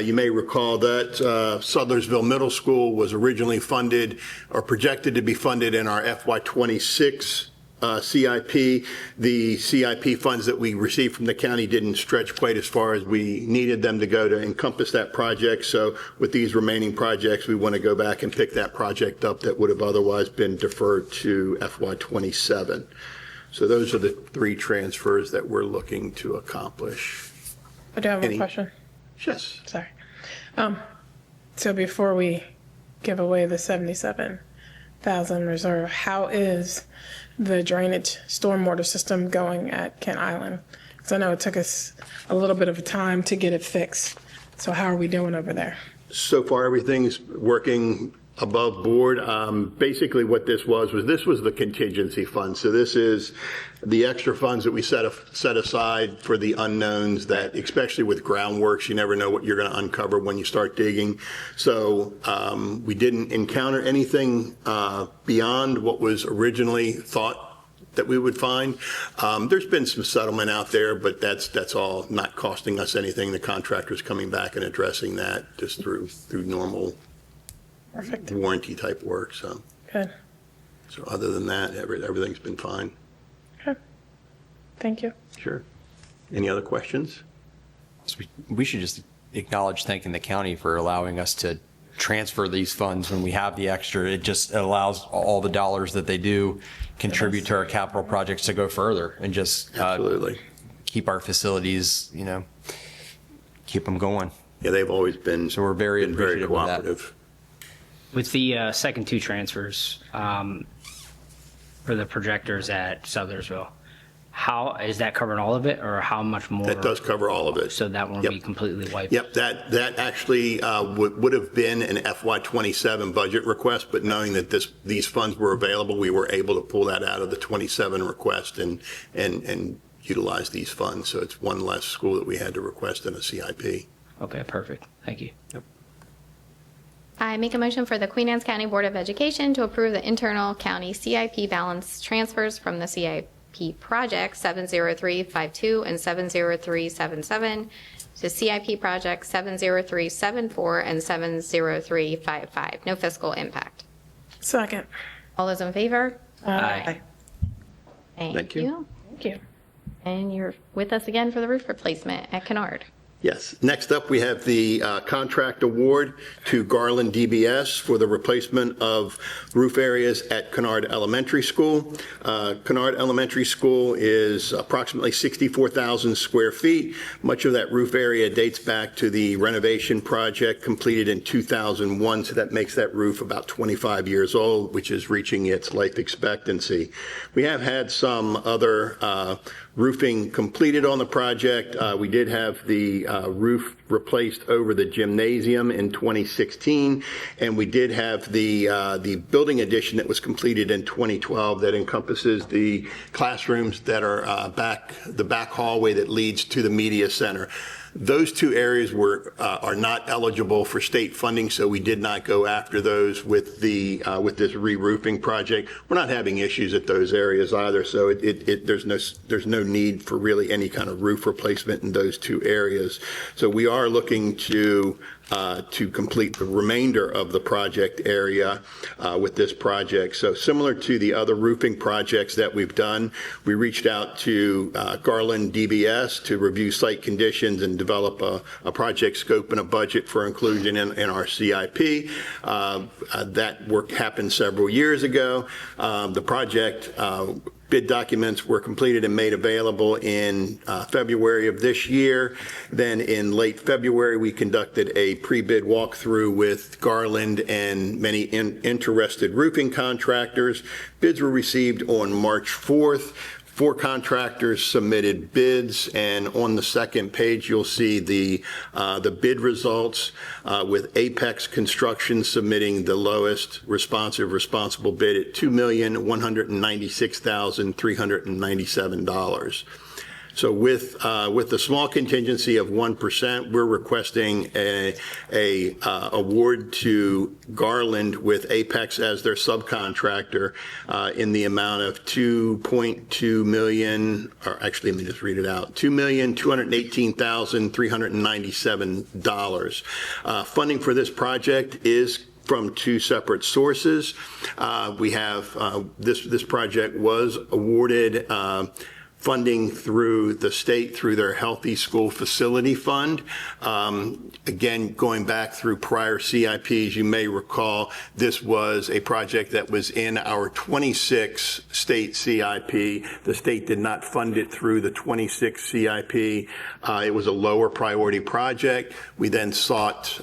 You may recall that Sudlersville Middle School was originally funded or projected to be funded in our FY26 CIP. The CIP funds that we received from the county didn't stretch quite as far as we needed them to go to encompass that project. So with these remaining projects, we want to go back and pick that project up that would have otherwise been deferred to FY27. So those are the three transfers that we're looking to accomplish. I do have a question. Yes. Sorry. So before we give away the 77,000 reserve, how is the drainage stormwater system going at Kent Island? Because I know it took us a little bit of time to get it fixed. So how are we doing over there? So far, everything's working above board. Basically what this was the contingency fund. So this is the extra funds that we set aside for the unknowns that, especially with groundworks, you never know what you're going to uncover when you start digging. So we didn't encounter anything beyond what was originally thought that we would find. There's been some settlement out there, but that's all not costing us anything. The contractor's coming back and addressing that just through normal Perfect. warranty type work. So Good. So other than that, everything's been fine. Okay. Thank you. Sure. Any other questions? So we should just acknowledge thanking the county for allowing us to transfer these funds when we have the extra. It just allows all the dollars that they do contribute to our capital projects to go further and just absolutely keep our facilities, keep them going. Yeah, they've always been. So we're very appreciative of that. cooperative. With the second two transfers for the projectors at Sudlersville, how is that covering all of it, or how much more? That does cover all of it. So that won't be completely wiped. Yep, that actually would have been an FY27 budget request, but knowing that these funds were available, we were able to pull that out of the 27 request and utilize these funds. So it's one less school that we had to request in a CIP. Okay, perfect. Thank you. Yep. I make a motion for the Queen Anne's County Board of Education to approve the internal county CIP balance transfers from the CIP project 70352 and 70377 to CIP project 70374 and 70355. No fiscal impact. Second. All those in favor? Aye. Thank you. Thank you. And you're with us again for the roof replacement at Kennard. Yes. Next up, we have the contract award to Garland DBS for the replacement of roof areas at Kennard Elementary School. Kennard Elementary School is approximately 64,000 square feet. Much of that roof area dates back to the renovation project completed in 2001, so that makes that roof about 25 years old, which is reaching its life expectancy. We have had some other roofing completed on the project. We did have the roof replaced over the gymnasium in 2016, and we did have the building addition that was completed in 2012 that encompasses the classrooms that are the back hallway that leads to the media center. Those two areas are not eligible for state funding, so we did not go after those with this re-roofing project. We're not having issues at those areas either, so there's no need for really any kind of roof replacement in those two areas. So we are looking to complete the remainder of the project area with this project. So similar to the other roofing projects that we've done, we reached out to Garland DBS to review site conditions and develop a project scope and a budget for inclusion in our CIP. That work happened several years ago. The project Bid documents were completed and made available in February of this year. Then in late February, we conducted a pre-bid walkthrough with Garland and many interested roofing contractors. Bids were received on March 4th. 4 contractors submitted bids, and on the second page, you'll see the bid results with Apex Construction submitting the lowest responsible bid at $2,196,397. So with the small contingency of 1%, we're requesting a award to Garland with Apex as their subcontractor in the amount of $2.2 million, or actually, let me just read it out, $2,218,397. Funding for this project is from 2 separate sources. We have this project was awarded funding through the state through their Healthy School Facility Fund. Again, going back through prior CIPs, you may recall this was a project that was in our 26 state CIP. The state did not fund it through the 26 CIP. It was a lower priority project. We then sought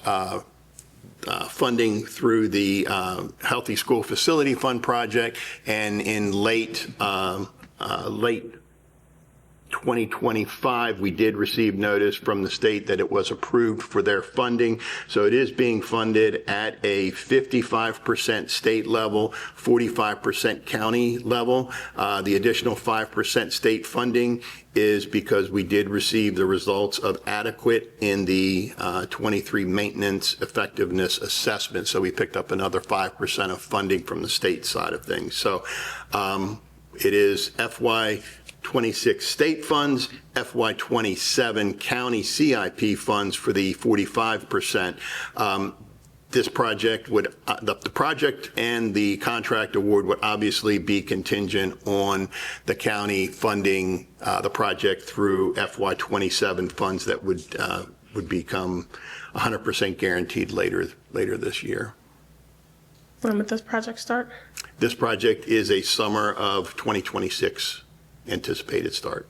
funding through the Healthy School Facility Fund project, and in late 2025, we did receive notice from the state that it was approved for their funding. So it is being funded at a 55% state level, 45% county level. The additional 5% state funding is because we did receive the results of adequate in the 23 maintenance effectiveness assessment. So we picked up another 5% of funding from the state side of things. So it is FY26 state funds, FY27 county CIP funds for the 45%. This project would, the project and the contract award would obviously be contingent on the county funding the project through FY27 funds that would become 100% guaranteed later this year. When would this project start? This project is a summer of 2026 anticipated start.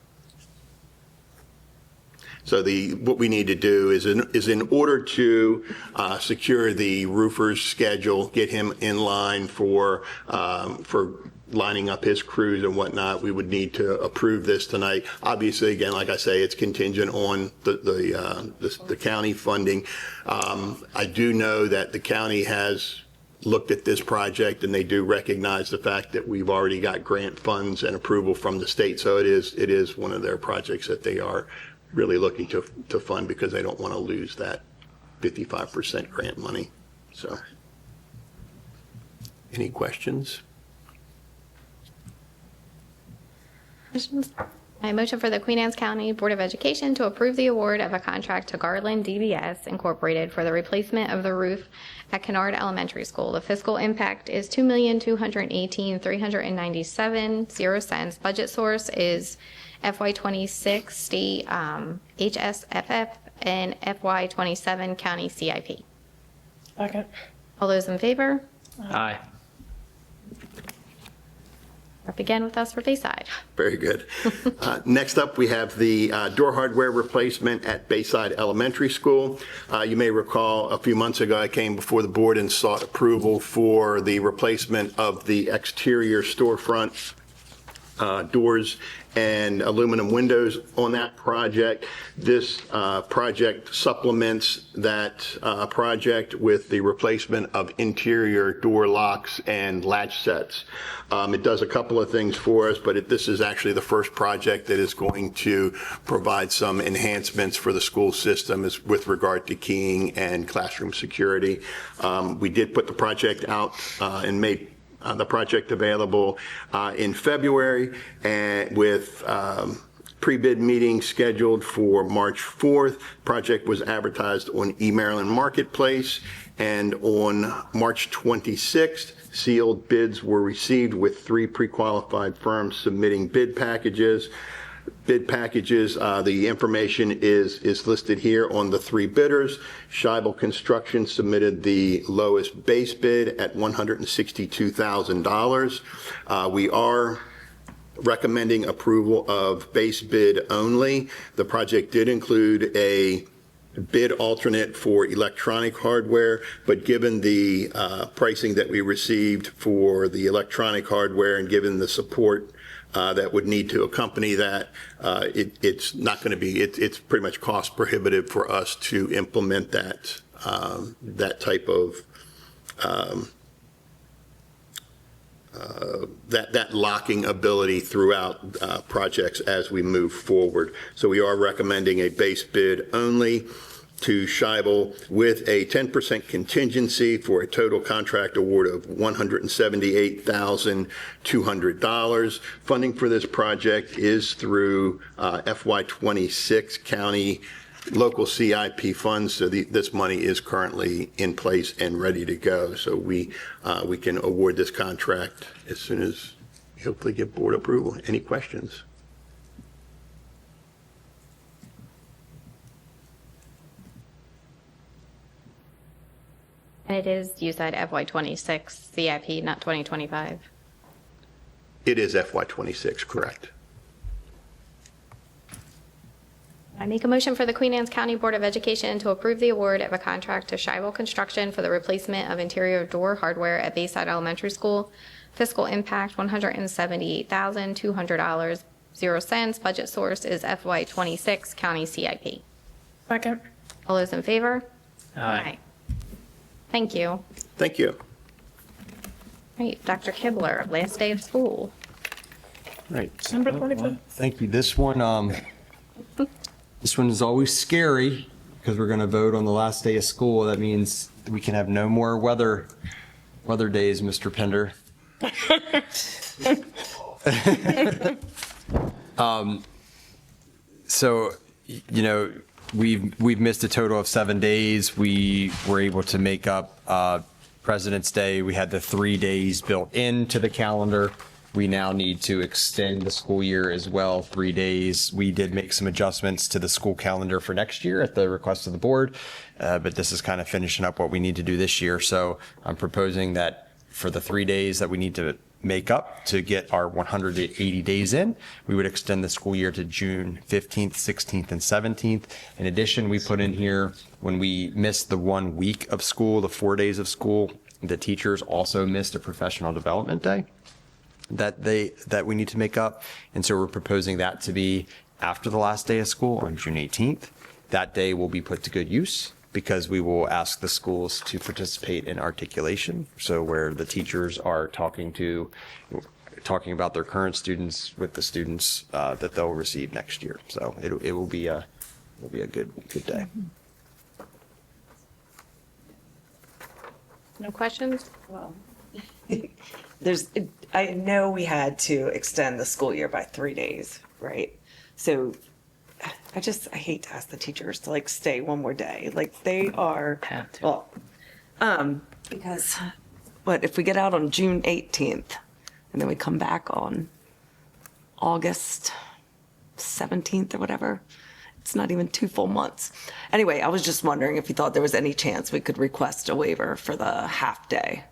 So what we need to do is in order to secure the roofer's schedule, get him in line for lining up his crews and whatnot, we would need to approve this tonight. Obviously, again, like I say, it's contingent on the county funding. I do know that the county has looked at this project and they do recognize the fact that we've already got grant funds and approval from the state. So it is one of their projects that they are really looking to fund because they don't want to lose that 55% grant money. So, any questions? Questions? I motion for the Queen Anne's County Board of Education to approve the award of a contract to Garland DBS Incorporated for the replacement of the roof at Kennard Elementary School. The fiscal impact is $2,218,397.00. Budget source is FY26 state HSFF and FY27 county CIP. Second. All those in favor? Aye. Up again with us for Bayside. Very good. Next up, we have the door hardware replacement at Bayside Elementary School. You may recall a few months ago, I came before the board and sought approval for the replacement of the exterior storefront doors and aluminum windows on that project. This project supplements that project with the replacement of interior door locks and latch sets. It does a couple of things for us, but this is actually the first project that is going to provide some enhancements for the school system with regard to keying and classroom security. We did put the project out and made the project available in February, and with pre-bid meeting scheduled for March 4th. Project was advertised on eMaryland Marketplace, and on March 26th, sealed bids were received with 3 pre-qualified firms submitting bid packages. The information is listed here on the 3 bidders. Scheibel Construction submitted the lowest base bid at $162,000. We are recommending approval of base bid only. The project did include a bid alternate for electronic hardware, but given the pricing that we received for the electronic hardware and given the support that would need to accompany that, it's not going to be, it's pretty much cost prohibitive for us to implement that, that type of that locking ability throughout projects as we move forward. So we are recommending a base bid only to Scheibel with a 10% contingency for a total contract award of $178,200. Funding for this project is through FY26 county local CIP funds, so this money is currently in place and ready to go. So we can award this contract as soon as we hopefully get board approval. Any questions? And it is, you said FY26 CIP, not 2025. It is FY26, correct. I make a motion for the Queen Anne's County Board of Education to approve the award of a contract to Scheibel Construction for the replacement of interior door hardware at Bayside Elementary School. Fiscal impact $178,200, 0 cents. Budget source is FY26 County CIP. Second. All those in favor? Aye. Thank you. Thank you. Right, Dr. Kibler, last day of school. Right. December 25th. Thank you. This one is always scary because we're going to vote on the last day of school. That means we can have no more weather days, Mr. Pender. So, you know, we've missed a total of 7 days. We were able to make up President's Day. We had the 3 days built into the calendar. We now need to extend the school year as well, 3 days. We did make some adjustments to the school calendar for next year at the request of the board, but this is kind of finishing up what we need to do this year. So I'm proposing that for the 3 days that we need to make up to get our 180 days in, we would extend the school year to June 15th, 16th, and 17th. In addition, we put in here when we missed the 1 week of school, the 4 days of school, the teachers also missed a professional development day that we need to make up. And so we're proposing that to be after the last day of school on June 18th. That day will be put to good use because we will ask the schools to participate in articulation. So where the teachers are talking about their current students with the students that they'll receive next year. So it will be a good day. No questions? Well, I know we had to extend the school year by 3 days, right? So I hate to ask the teachers to like stay one more day. Like they are, well, because what if we get out on June 18th and then we come back on August 17th or whatever? It's not even 2 full months. Anyway, I was just wondering if you thought there was any chance we could request a waiver for the half day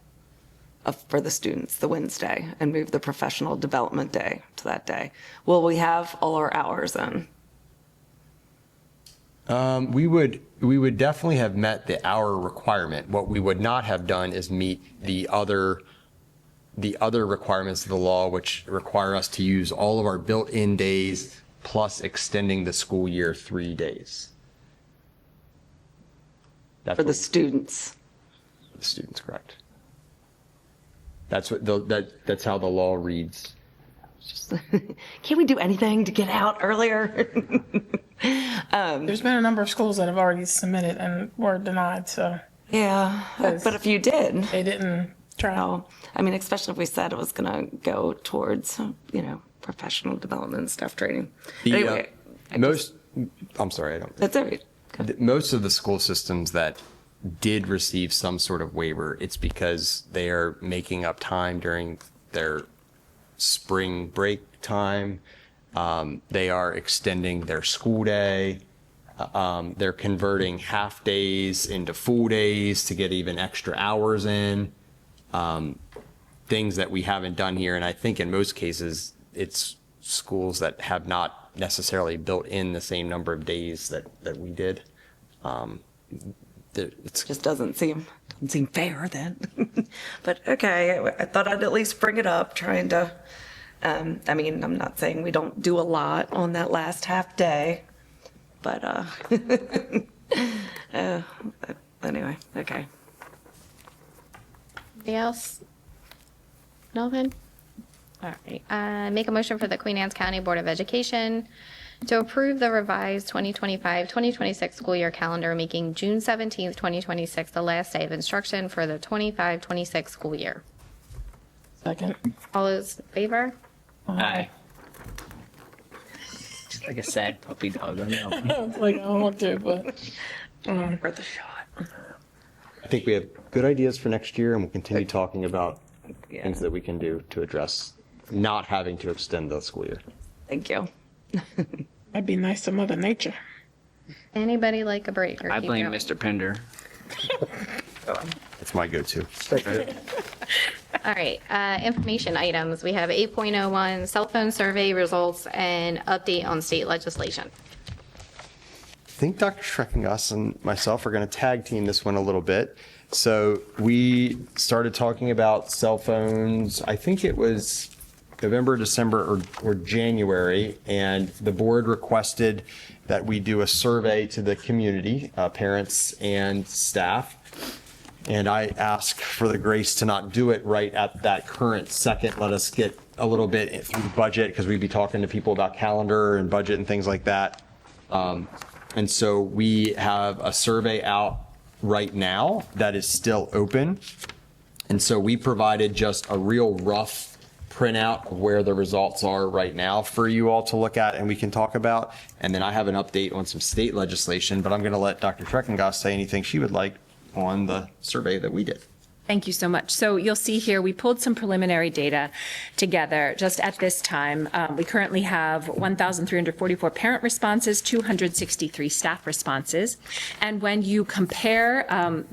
for the students, the Wednesday, and move the professional development day to that day. Will we have all our hours in? We would definitely have met the hour requirement. What we would not have done is meet the other requirements of the law, which require us to use all of our built-in days plus extending the school year 3 days. For the students. The students, correct. That's how the law reads. Can't we do anything to get out earlier? There's been a number of schools that have already submitted and were denied, so. Yeah, but if you did. They didn't try. No, I mean, especially if we said it was going to go towards, professional development and staff training. Anyway. I'm sorry, I don't. That's all right. Most of the school systems that did receive some sort of waiver, it's because they are making up time during their spring break time. They are extending their school day. They're converting half days into full days to get even extra hours in. Things that we haven't done here. And I think in most cases, it's schools that have not necessarily built in the same number of days that we did. It just doesn't seem fair then. But okay, I thought I'd at least bring it up, trying to, I mean, I'm not saying we don't do a lot on that last half day, but anyway, okay. Anybody else? Nothing? All right. Make a motion for the Queen Anne's County Board of Education to approve the revised 2025-2026 school year calendar, making June 17th, 2026 the last day of instruction for the 25-26 school year. Second. All those in favor? Aye. Just like a sad puppy dog. I know. It's like, I don't want to, but worth a shot. I think we have good ideas for next year, and we'll continue talking about things that we can do to address not having to extend the school year. Thank you. That'd be nice to Mother Nature. Anybody like a break? Or I keep blame going? Mr. Pender. It's my go-to. All right, information items. We have 8.01 cell phone survey results and update on state legislation. I think Dr. Schreckengoss and myself are going to tag team this one a little bit. So we started talking about cell phones, I think it was November, December, or January, and the board requested that we do a survey to the community, parents and staff. And I ask for the grace to not do it right at that current second. Let us get a little bit through the budget, because we'd be talking to people about calendar and budget and things like that. And so we have a survey out right now that is still open. And so we provided just a real rough printout of where the results are right now for you all to look at and we can talk about. And then I have an update on some state legislation, but I'm going to let Dr. Schreckengoss say anything she would like on the survey that we did. Thank you so much. So you'll see here, we pulled some preliminary data together just at this time. We currently have 1,344 parent responses, 263 staff responses. And when you compare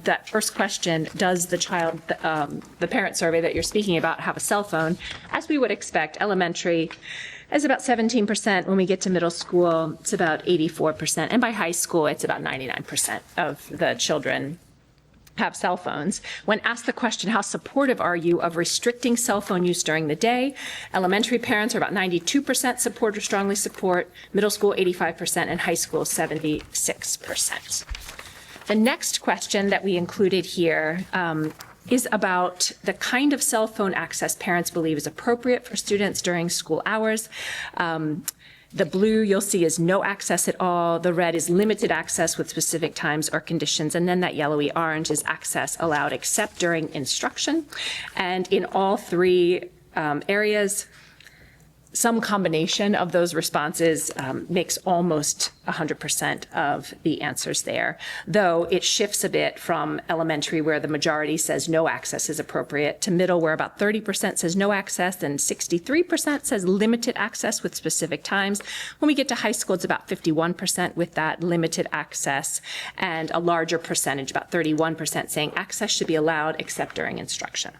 that first question, does the child, the parent survey that you're speaking about, have a cell phone? As we would expect, elementary is about 17%. When we get to middle school, it's about 84%. And by high school, it's about 99% of the children have cell phones. When asked the question, how supportive are you of restricting cell phone use during the day? Elementary parents are about 92% support or strongly support, middle school 85%, and high school 76%. The next question that we included here is about the kind of cell phone access parents believe is appropriate for students during school hours. The blue you'll see is no access at all. The red is limited access with specific times or conditions. And then that yellowy orange is access allowed except during instruction. And in all three areas, some combination of those responses makes almost 100% of the answers there, though it shifts a bit from elementary, where the majority says no access is appropriate, to middle, where about 30% says no access and 63% says limited access with specific times. When we get to high school, it's about 51% with that limited access, and a larger percentage, about 31%, saying access should be allowed except during instruction.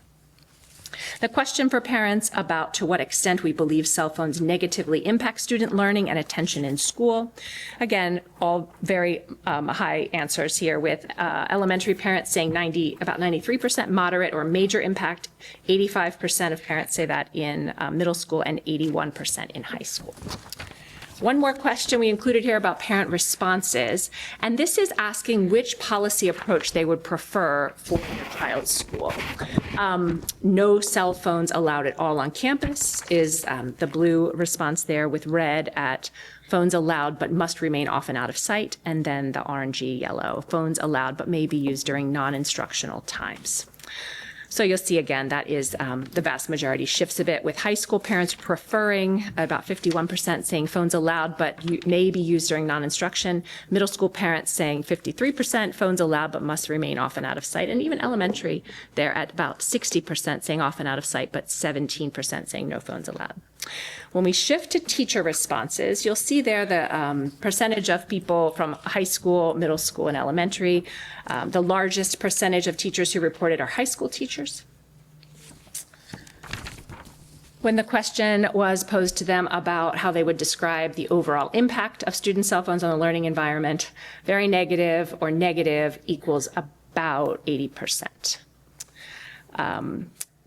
The question for parents about to what extent we believe cell phones negatively impact student learning and attention in school. Again, all very high answers here, with elementary parents saying about 93% moderate or major impact. 85% of parents say that in middle school and 81% in high school. One more question we included here about parent responses, and this is asking which policy approach they would prefer for their child's school. No cell phones allowed at all on campus is the blue response there, with red at phones allowed but must remain off and out of sight, and then the orangey yellow, phones allowed but may be used during non-instructional times. So you'll see again, that is the vast majority shifts a bit, with high school parents preferring, about 51% saying phones allowed but may be used during non-instruction. Middle school parents saying 53% phones allowed but must remain off and out of sight. And even elementary, they're at about 60% saying off and out of sight, but 17% saying no phones allowed. When we shift to teacher responses, you'll see there the percentage of people from high school, middle school, and elementary. The largest percentage of teachers who reported are high school teachers. When the question was posed to them about how they would describe the overall impact of student cell phones on the learning environment, very negative or negative equals about 80%.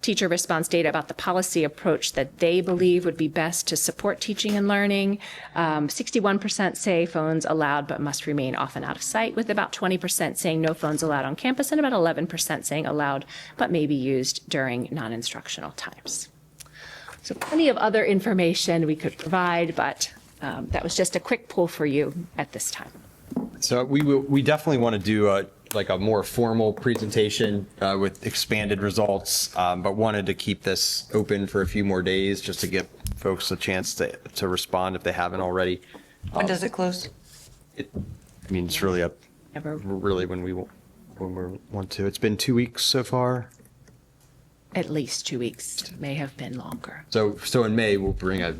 Teacher response data about the policy approach that they believe would be best to support teaching and learning. 61% say phones allowed but must remain often out of sight, with about 20% saying no phones allowed on campus and about 11% saying allowed but may be used during non-instructional times. So plenty of other information we could provide, but that was just a quick poll for you at this time. So we definitely want to do a more formal presentation with expanded results, but wanted to keep this open for a few more days just to give folks a chance to respond if they haven't already. When does it close? It's really up, really when we want to. It's been 2 weeks so far. At least 2 weeks, may have been longer. So in May, we'll bring a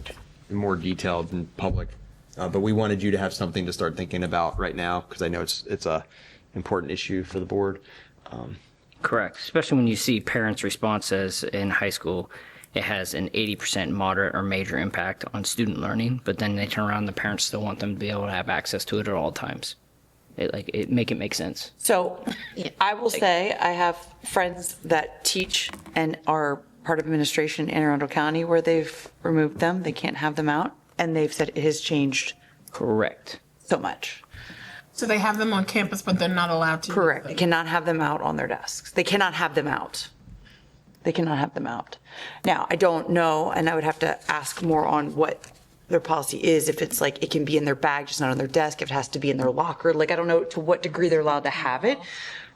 more detailed and public, but we wanted you to have something to start thinking about right now, because I know it's a important issue for the board. Correct, especially when you see parents' responses in high school. It has an 80% moderate or major impact on student learning, but then they turn around, the parents still want them to be able to have access to it at all times. Make it make sense. So I will say I have friends that teach and are part of administration in Anne Arundel County where they've removed them. They can't have them out. And they've said it has changed. Correct. So much. So they have them on campus, but they're not allowed to. Correct. They cannot have them out on their desks. They cannot have them out. They cannot have them out. Now, I don't know, and I would have to ask more on what their policy is, if it's like it can be in their bag, just not on their desk, if it has to be in their locker. Like, I don't know to what degree they're allowed to have it,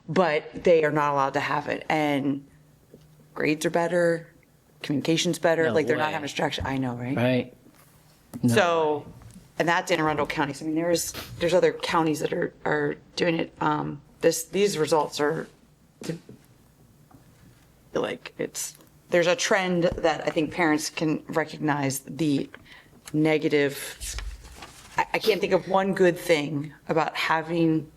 but they are not allowed to have it. And grades are better, communication's better, No they're not way. having distraction. I know, right? Right. So, and that's Anne Arundel County. So, I mean, there's other counties that are doing it. These results are there's a trend that I think parents can recognize the negative. I can't think of one good thing about having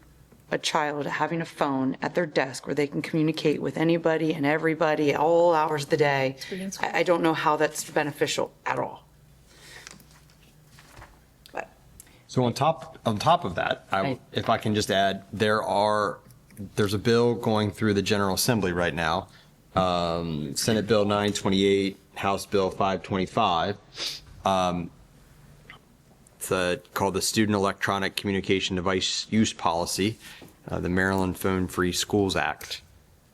a child, having a phone at their desk where they can communicate with anybody and everybody at all hours of the day. I don't know how that's beneficial at all. So on top of that, if I can just add, there's a bill going through the General Assembly right now, Senate Bill 928, House Bill 525. It's called the Student Electronic Communication Device Use Policy, the Maryland Phone-Free Schools Act.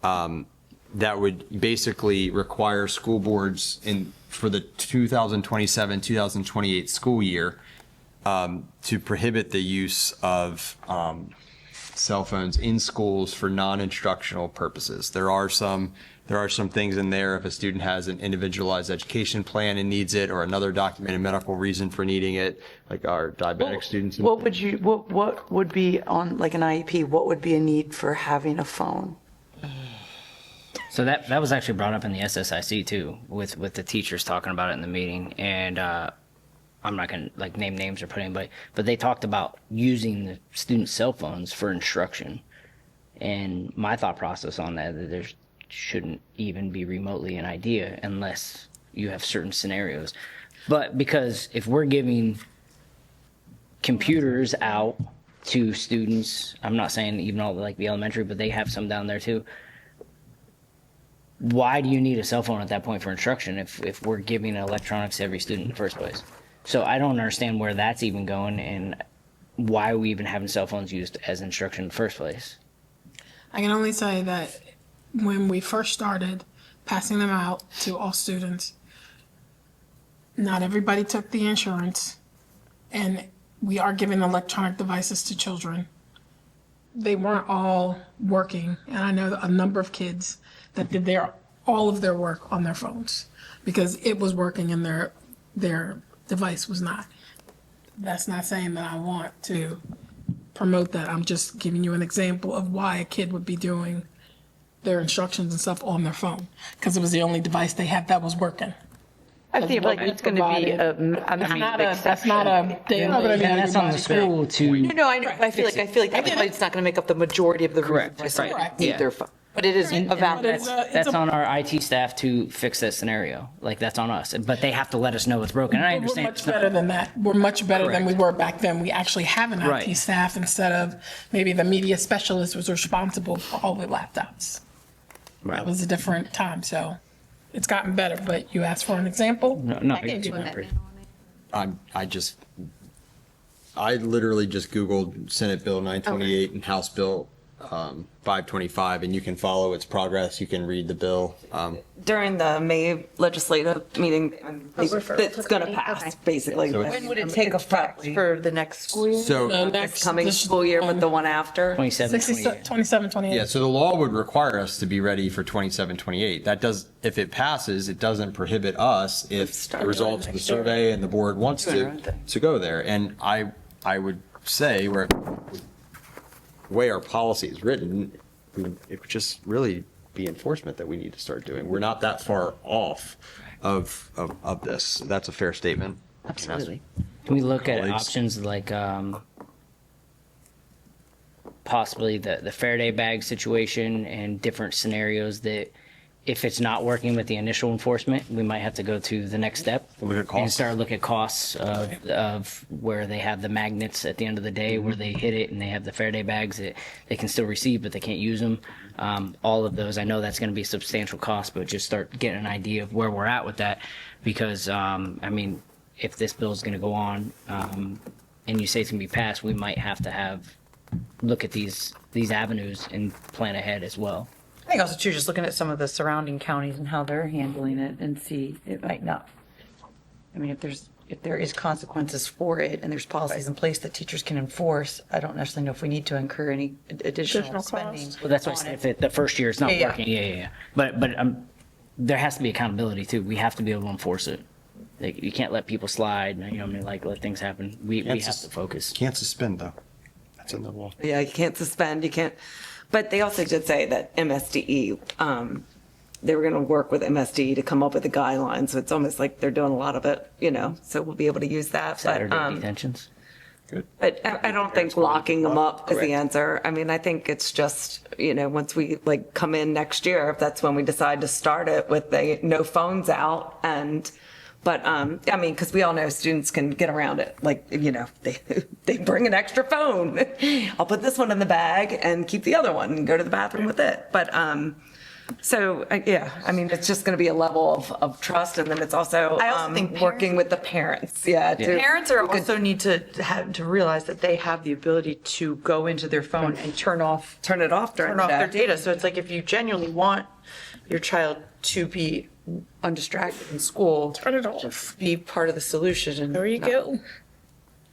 That would basically require school boards for the 2027-2028 school year to prohibit the use of cell phones in schools for non-instructional purposes. There are some things in there if a student has an individualized education plan and needs it, or another documented medical reason for needing it, like our diabetic students. What would be on like an IEP? What would be a need for having a phone? So that was actually brought up in the SSIC too, with the teachers talking about it in the meeting, and I'm not going to name names or put anybody, but they talked about using the students' cell phones for instruction. And my thought process on that there shouldn't even be remotely an idea unless you have certain scenarios. But because if we're giving computers out to students, I'm not saying even all the elementary, but they have some down there too. Why do you need a cell phone at that point for instruction if we're giving electronics to every student in the first place? So I don't understand where that's even going and why are we even having cell phones used as instruction in the first place. I can only say that when we first started passing them out to all students, not everybody took the insurance, and we are giving electronic devices to children. They weren't all working, and I know a number of kids that did all of their work on their phones because it was working and their device was not. That's not saying that I want to promote that. I'm just giving you an example of why a kid would be doing their instructions and stuff on their phone, because it was the only device they had that was working. I feel like it's going to be that's not a daily. That's on the school to. No, I know. I feel like it's not going to make up the majority of the reasons why someone would need their phone. But it is But it's a- That's on our IT staff to fix that scenario. Like, that's on us. But they have to let us know it's broken. And I We're understand. much better than that. We're much better than we were back then. We actually have an IT Right. staff instead of maybe the media specialist was responsible for all the laptops. That was a different time, so it's gotten better, but you asked for an example? No, I gave you one. I literally just Googled Senate Bill 928 and House Bill 525, and you can follow its progress. You can read the bill. During the May legislative meeting, it's going to pass, basically. So When would it take effect for the next school year? So This coming school year, but the one after. 27, 28. yeah, so the law would require us to be ready for 27, 28. That does, if it passes, it doesn't prohibit us if the results of the survey and the board wants to go there. And I would say where the way our policy is written, it would just really be enforcement that we need to start doing. We're not that far off of this. That's a fair statement. Absolutely. Can we look at Colleagues. options like possibly the Faraday bag situation and different scenarios that if it's not working with the initial enforcement, we might have to go to the next step Look at costs. and start looking at costs of where they have the magnets at the end of the day, where they hit it and they have the Faraday bags that they can still receive, but they can't use them. All of those, I know that's going to be a substantial cost, but just start getting an idea of where we're at with that. Because, I mean, if this bill is going to go on and you say it's going to be passed, we might have to look at these avenues and plan ahead as well. I think also too, just looking at some of the surrounding counties and how they're handling it and see, it might not. I mean, if there is consequences for it and there's policies in place that teachers can enforce, I don't necessarily know if we need to incur any additional spending. Well, that's what I said. If the first year it's not Yeah. working, yeah. But there has to be accountability too. We have to be able to enforce it. Like, you can't let people slide. You know what I mean? Like, let things happen. We have to focus. Can't suspend though. That's in the law. Yeah, you can't suspend, you can't. But they also did say that MSDE, they were going to work with MSDE to come up with the guidelines. So it's almost like they're doing a lot of it, so we'll be able to use that. Saturday detentions. But I don't think locking them up is the answer. I mean, I think it's just, once we come in next year, if that's when we decide to start it with the no phones out But, I mean, because we all know students can get around it. They bring an extra phone. I'll put this one in the bag and keep the other one and go to the bathroom with it. But, I mean, it's just going to be a level of trust. And then it's also I also think working with the parents. Yeah. Parents also need to realize that they have the ability to go into their phone and turn it off during the day. their data. So it's like if you genuinely want your child to be undistracted in school, turn it off. Be part of the solution. And there you go.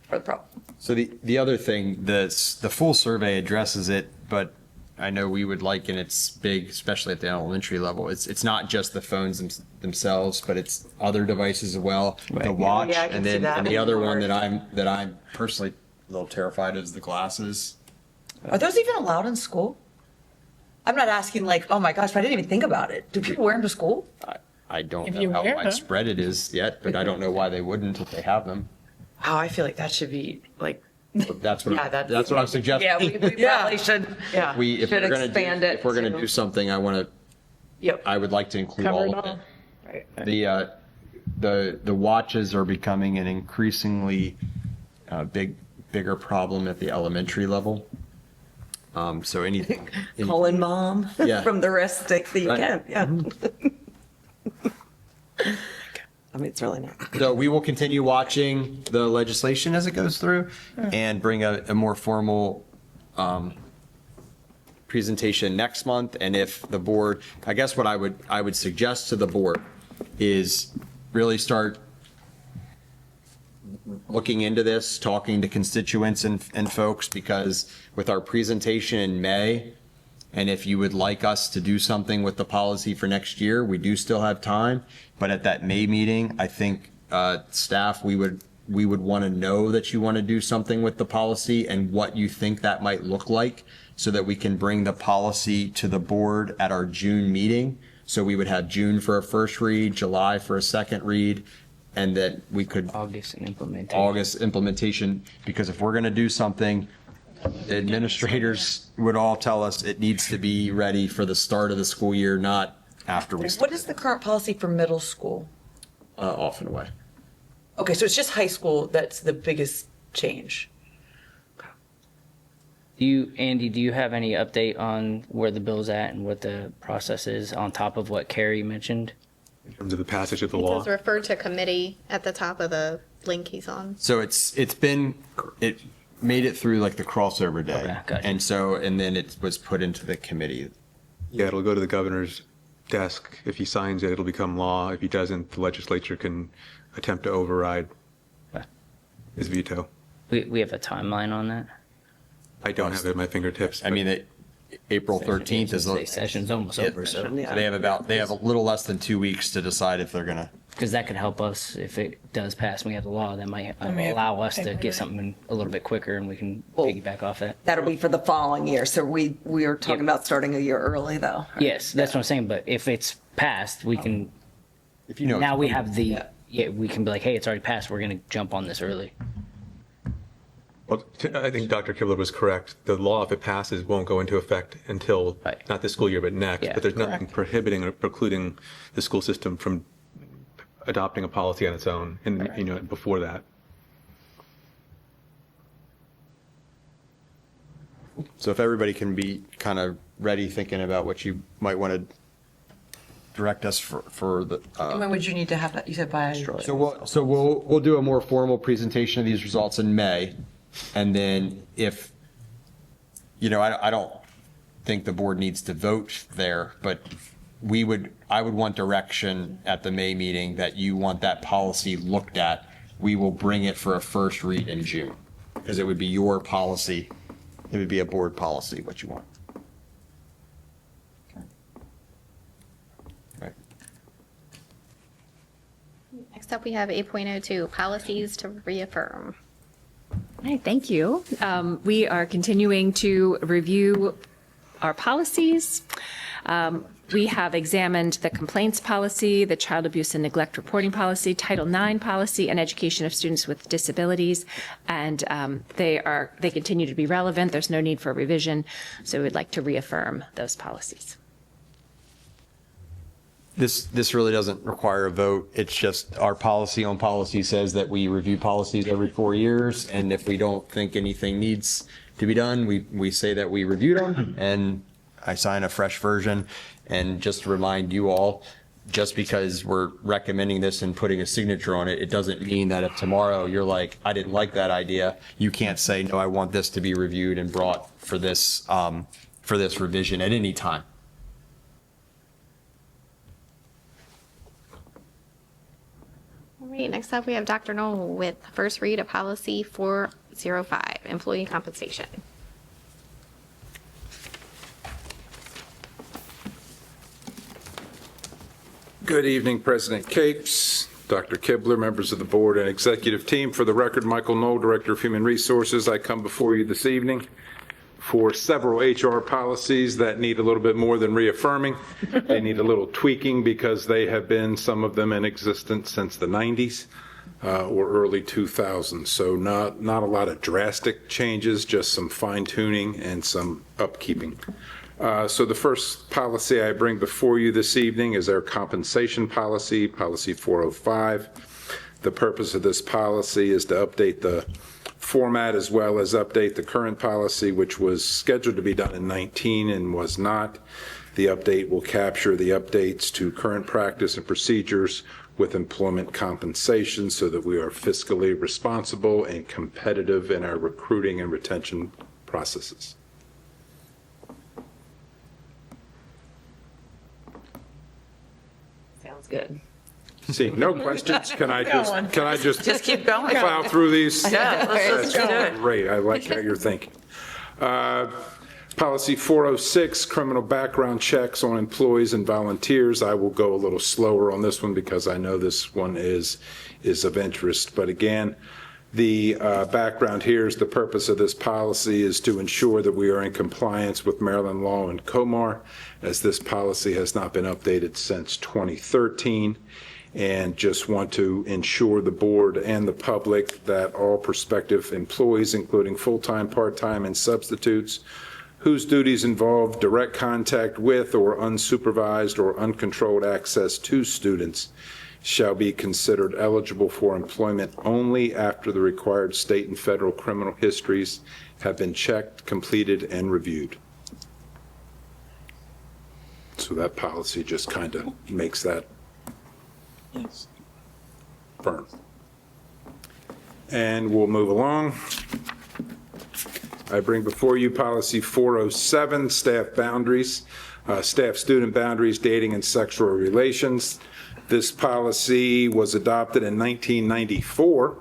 For the problem. So the other thing, the full survey addresses it, but I know we would like, and it's big, especially at the elementary level. It's not just the phones themselves, but it's other devices as well. Right. The watch, Yeah, I can and see then that. and the other one that I'm personally a little terrified of is the glasses. Are those even allowed in school? I'm not asking oh my gosh, but I didn't even think about it. Do people wear them to school? I don't If know you how wear them. widespread it is yet, but I don't know why they wouldn't if they have them. Oh, I feel like that should be That's what Yeah, that's what I'm suggesting. Yeah, we probably should. Yeah. If Should we're gonna expand do, it if we're going to to- do something, I would like to include Cover all it of all. it. The watches are becoming an increasingly bigger problem at the elementary level. So anything. Calling mom Yeah. from the wrist that you Right. can. Yeah. I mean, it's really not. So we will continue watching the legislation as it goes through and bring a more formal presentation next month. And if the board, I guess what I would suggest to the board is really start looking into this, talking to constituents and folks, because with our presentation in May, and if you would like us to do something with the policy for next year, we do still have time. But at that May meeting, I think staff, we would want to know that you want to do something with the policy and what you think that might look like, so that we can bring the policy to the board at our June meeting. So we would have June for a first read, July for a second read, and that we could August implementation. Because if we're going to do something, administrators would all tell us it needs to be ready for the start of the school year, not after we start. What is the current policy for middle school? Off and away. Okay, so it's just high school that's the biggest change. Andy, do you have any update on where the bill's at and what the process is on top of what Carrie mentioned? In terms of the passage of the It law? says refer to committee at the top of the link he's on. So it made it through like the crossover day. Okay, gotcha. And then it was put into the committee. Yeah, it'll go to the governor's desk. If he signs it, it'll become law. If he doesn't, the legislature can attempt to override his veto. We have a timeline on that? I don't have it at my fingertips. I mean, April 13th is the session's almost over, so. they have a little less than 2 weeks to decide if they're gonna. Because that could help us if it does pass and we have the law, that might allow us to get something a little bit quicker and we can piggyback off that. That'll be for the following year, so we are talking about starting a year early, though. Yes, that's what I'm saying, but if it's passed, we can, If you know. now we have the, we can be like, hey, it's already passed, we're gonna jump on this early. Well, I think Dr. Kibler was correct. The law, if it passes, won't go into effect until not this school year, but next. Yeah, but there's nothing prohibiting or precluding the school system from adopting a policy on its own, and before that. So if everybody can be kind of ready, thinking about what you might want to direct us for the. When would you need to have that? You said by. So we'll do a more formal presentation of these results in May, and then if, I don't think the board needs to vote there, but I would want direction at the May meeting that you want that policy looked at. We will bring it for a first read in June, because it would be your policy. It would be a board policy, what you want. Right. Next up, we have 8.02, policies to reaffirm. All right, thank you. We are continuing to review our policies. We have examined the complaints policy, the child abuse and neglect reporting policy, Title IX policy, and education of students with disabilities. And they continue to be relevant. There's no need for revision. So we'd like to reaffirm those policies. This really doesn't require a vote. It's just our policy on policy says that we review policies every 4 years. And if we don't think anything needs to be done, we say that we reviewed them and I sign a fresh version. And just to remind you all, just because we're recommending this and putting a signature on it, it doesn't mean that if tomorrow you're like, I didn't like that idea, you can't say, no, I want this to be reviewed and brought for this revision at any time. All right, next up, we have Dr. Knoll with first read of policy 405, employee compensation. Good evening, President Capes, Dr. Kibler, members of the board and executive team. For the record, Michael Knoll, Director of Human Resources. I come before you this evening for several HR policies that need a little bit more than reaffirming. They need a little tweaking because they have been, some of them, in existence since the 90s or early 2000s. So not a lot of drastic changes, just some fine tuning and some upkeeping. So the first policy I bring before you this evening is our compensation policy, policy 405. The purpose of this policy is to update the format as well as update the current policy, which was scheduled to be done in 19 and was not. The update will capture the updates to current practice and procedures with employment compensation so that we are fiscally responsible and competitive in our recruiting and retention processes. Sounds good. Seeing no questions, can I just keep going. plow through these? Yeah, let's just do it. Great, I like how you're thinking. Policy 406, criminal background checks on employees and volunteers. I will go a little slower on this one because I know this one is of interest. But again, the background here is the purpose of this policy is to ensure that we are in compliance with Maryland law and COMAR, as this policy has not been updated since 2013. and just want to ensure the board and the public that all prospective employees, including full-time, part-time, and substitutes, whose duties involve direct contact with or unsupervised or uncontrolled access to students, shall be considered eligible for employment only after the required state and federal criminal histories have been checked, completed, and reviewed. So that policy just kind of makes that firm. And we'll move along. I bring before you policy 407, staff boundaries, staff-student boundaries, dating and sexual relations. This policy was adopted in 1994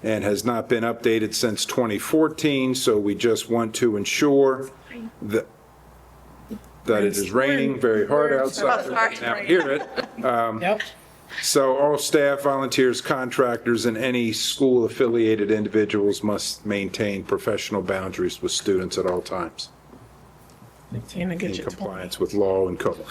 and has not been updated since 2014, so we just want to ensure that it is raining very hard outside. Now hear it. Yep. So all staff, volunteers, contractors, and any school-affiliated individuals must maintain professional boundaries with students at all times in compliance with law and code.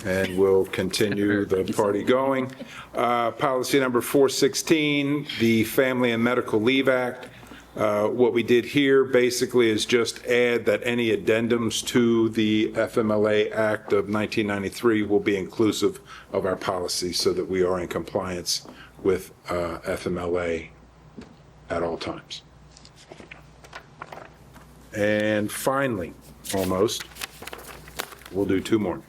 And we'll continue the party going. Policy number 416, the Family and Medical Leave Act. What we did here basically is just add that any addendums to the FMLA Act of 1993 will be inclusive of our policy so that we are in compliance with FMLA at all times. And finally, almost, we'll do two more.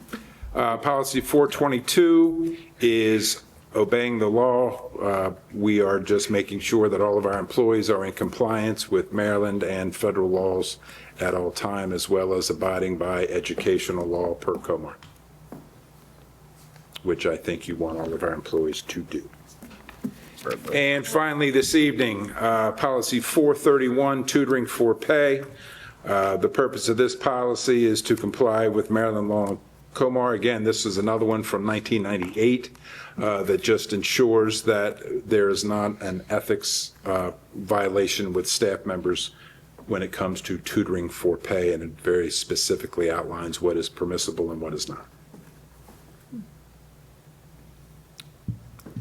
Policy 422 is obeying the law. We are just making sure that all of our employees are in compliance with Maryland and federal laws at all time, as well as abiding by educational law per COMAR, which I think you want all of our employees to do. And finally, this evening, policy 431, tutoring for pay. The purpose of this policy is to comply with Maryland law and COMAR. Again, this is another one from 1998 that just ensures that there is not an ethics violation with staff members when it comes to tutoring for pay, and it very specifically outlines what is permissible and what is not.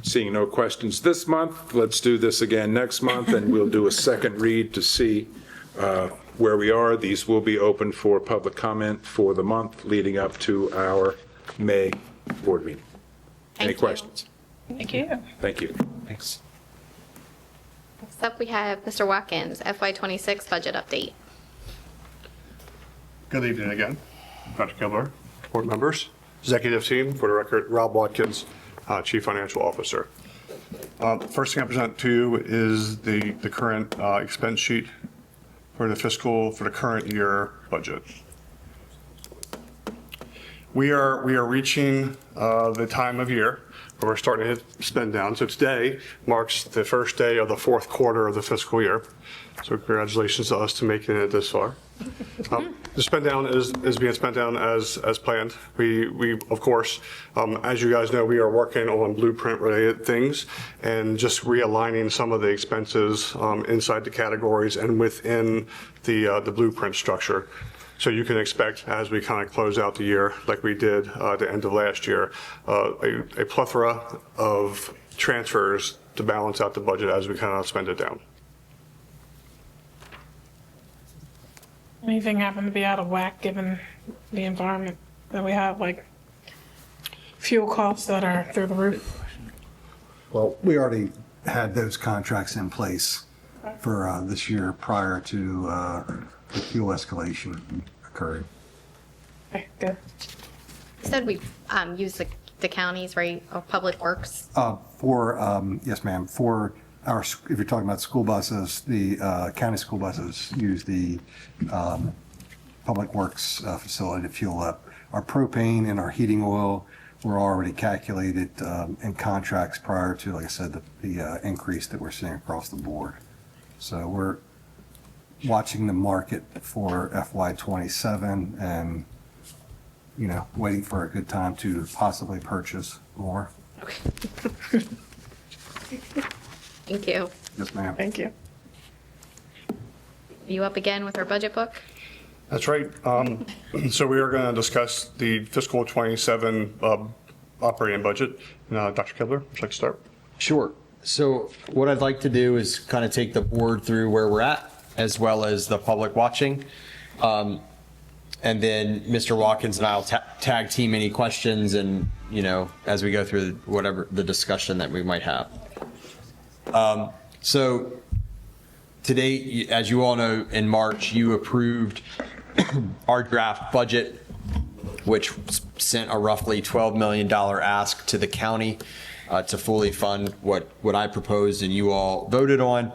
Seeing no questions this month, let's do this again next month, and we'll do a second read to see where we are. These will be open for public comment for the month leading up to our May board meeting. Any questions? Thank you. Thank you. Thanks. Next up, we have Mr. Watkins, FY26 budget update. Good evening again, Dr. Kibler, board members, executive team. For the record, Rob Watkins, Chief Financial Officer. First thing I present to you is the current expense sheet for the current year budget. We are reaching the time of year where we're starting to hit spend down. So today marks the first day of the fourth quarter of the fiscal year. So congratulations to us to making it this far. The spend down is being spent down as planned. We of course, as you guys know, we are working on blueprint related things and just realigning some of the expenses inside the categories and within the blueprint structure. So you can expect, as we kind of close out the year, like we did at the end of last year, a plethora of transfers to balance out the budget as we kind of spend it down. Anything happen to be out of whack given the environment that we have, like fuel costs that are through the roof? Well, we already had those contracts in place for this year prior to the fuel escalation occurring. Okay, good. You said we use the counties, right, of Public Works? Yes, ma'am, for our, if you're talking about school buses, the county school buses use the Public Works facility to fuel up. Our propane and our heating oil were already calculated in contracts prior to, like I said, the increase that we're seeing across the board. So we're watching the market for FY27 and, you know, waiting for a good time to possibly purchase more. Thank you. Yes, ma'am. Thank you. Are you up again with our budget book? That's right. So we are going to discuss the fiscal 27 operating budget. Dr. Kibler, would you like to start? Sure. So what I'd like to do is kind of take the board through where we're at, as well as the public watching. And then Mr. Watkins and I will tag team any questions and, as we go through whatever the discussion that we might have. So today, as you all know, in March, you approved our draft budget, which sent a roughly $12 million ask to the county to fully fund what I proposed and you all voted on.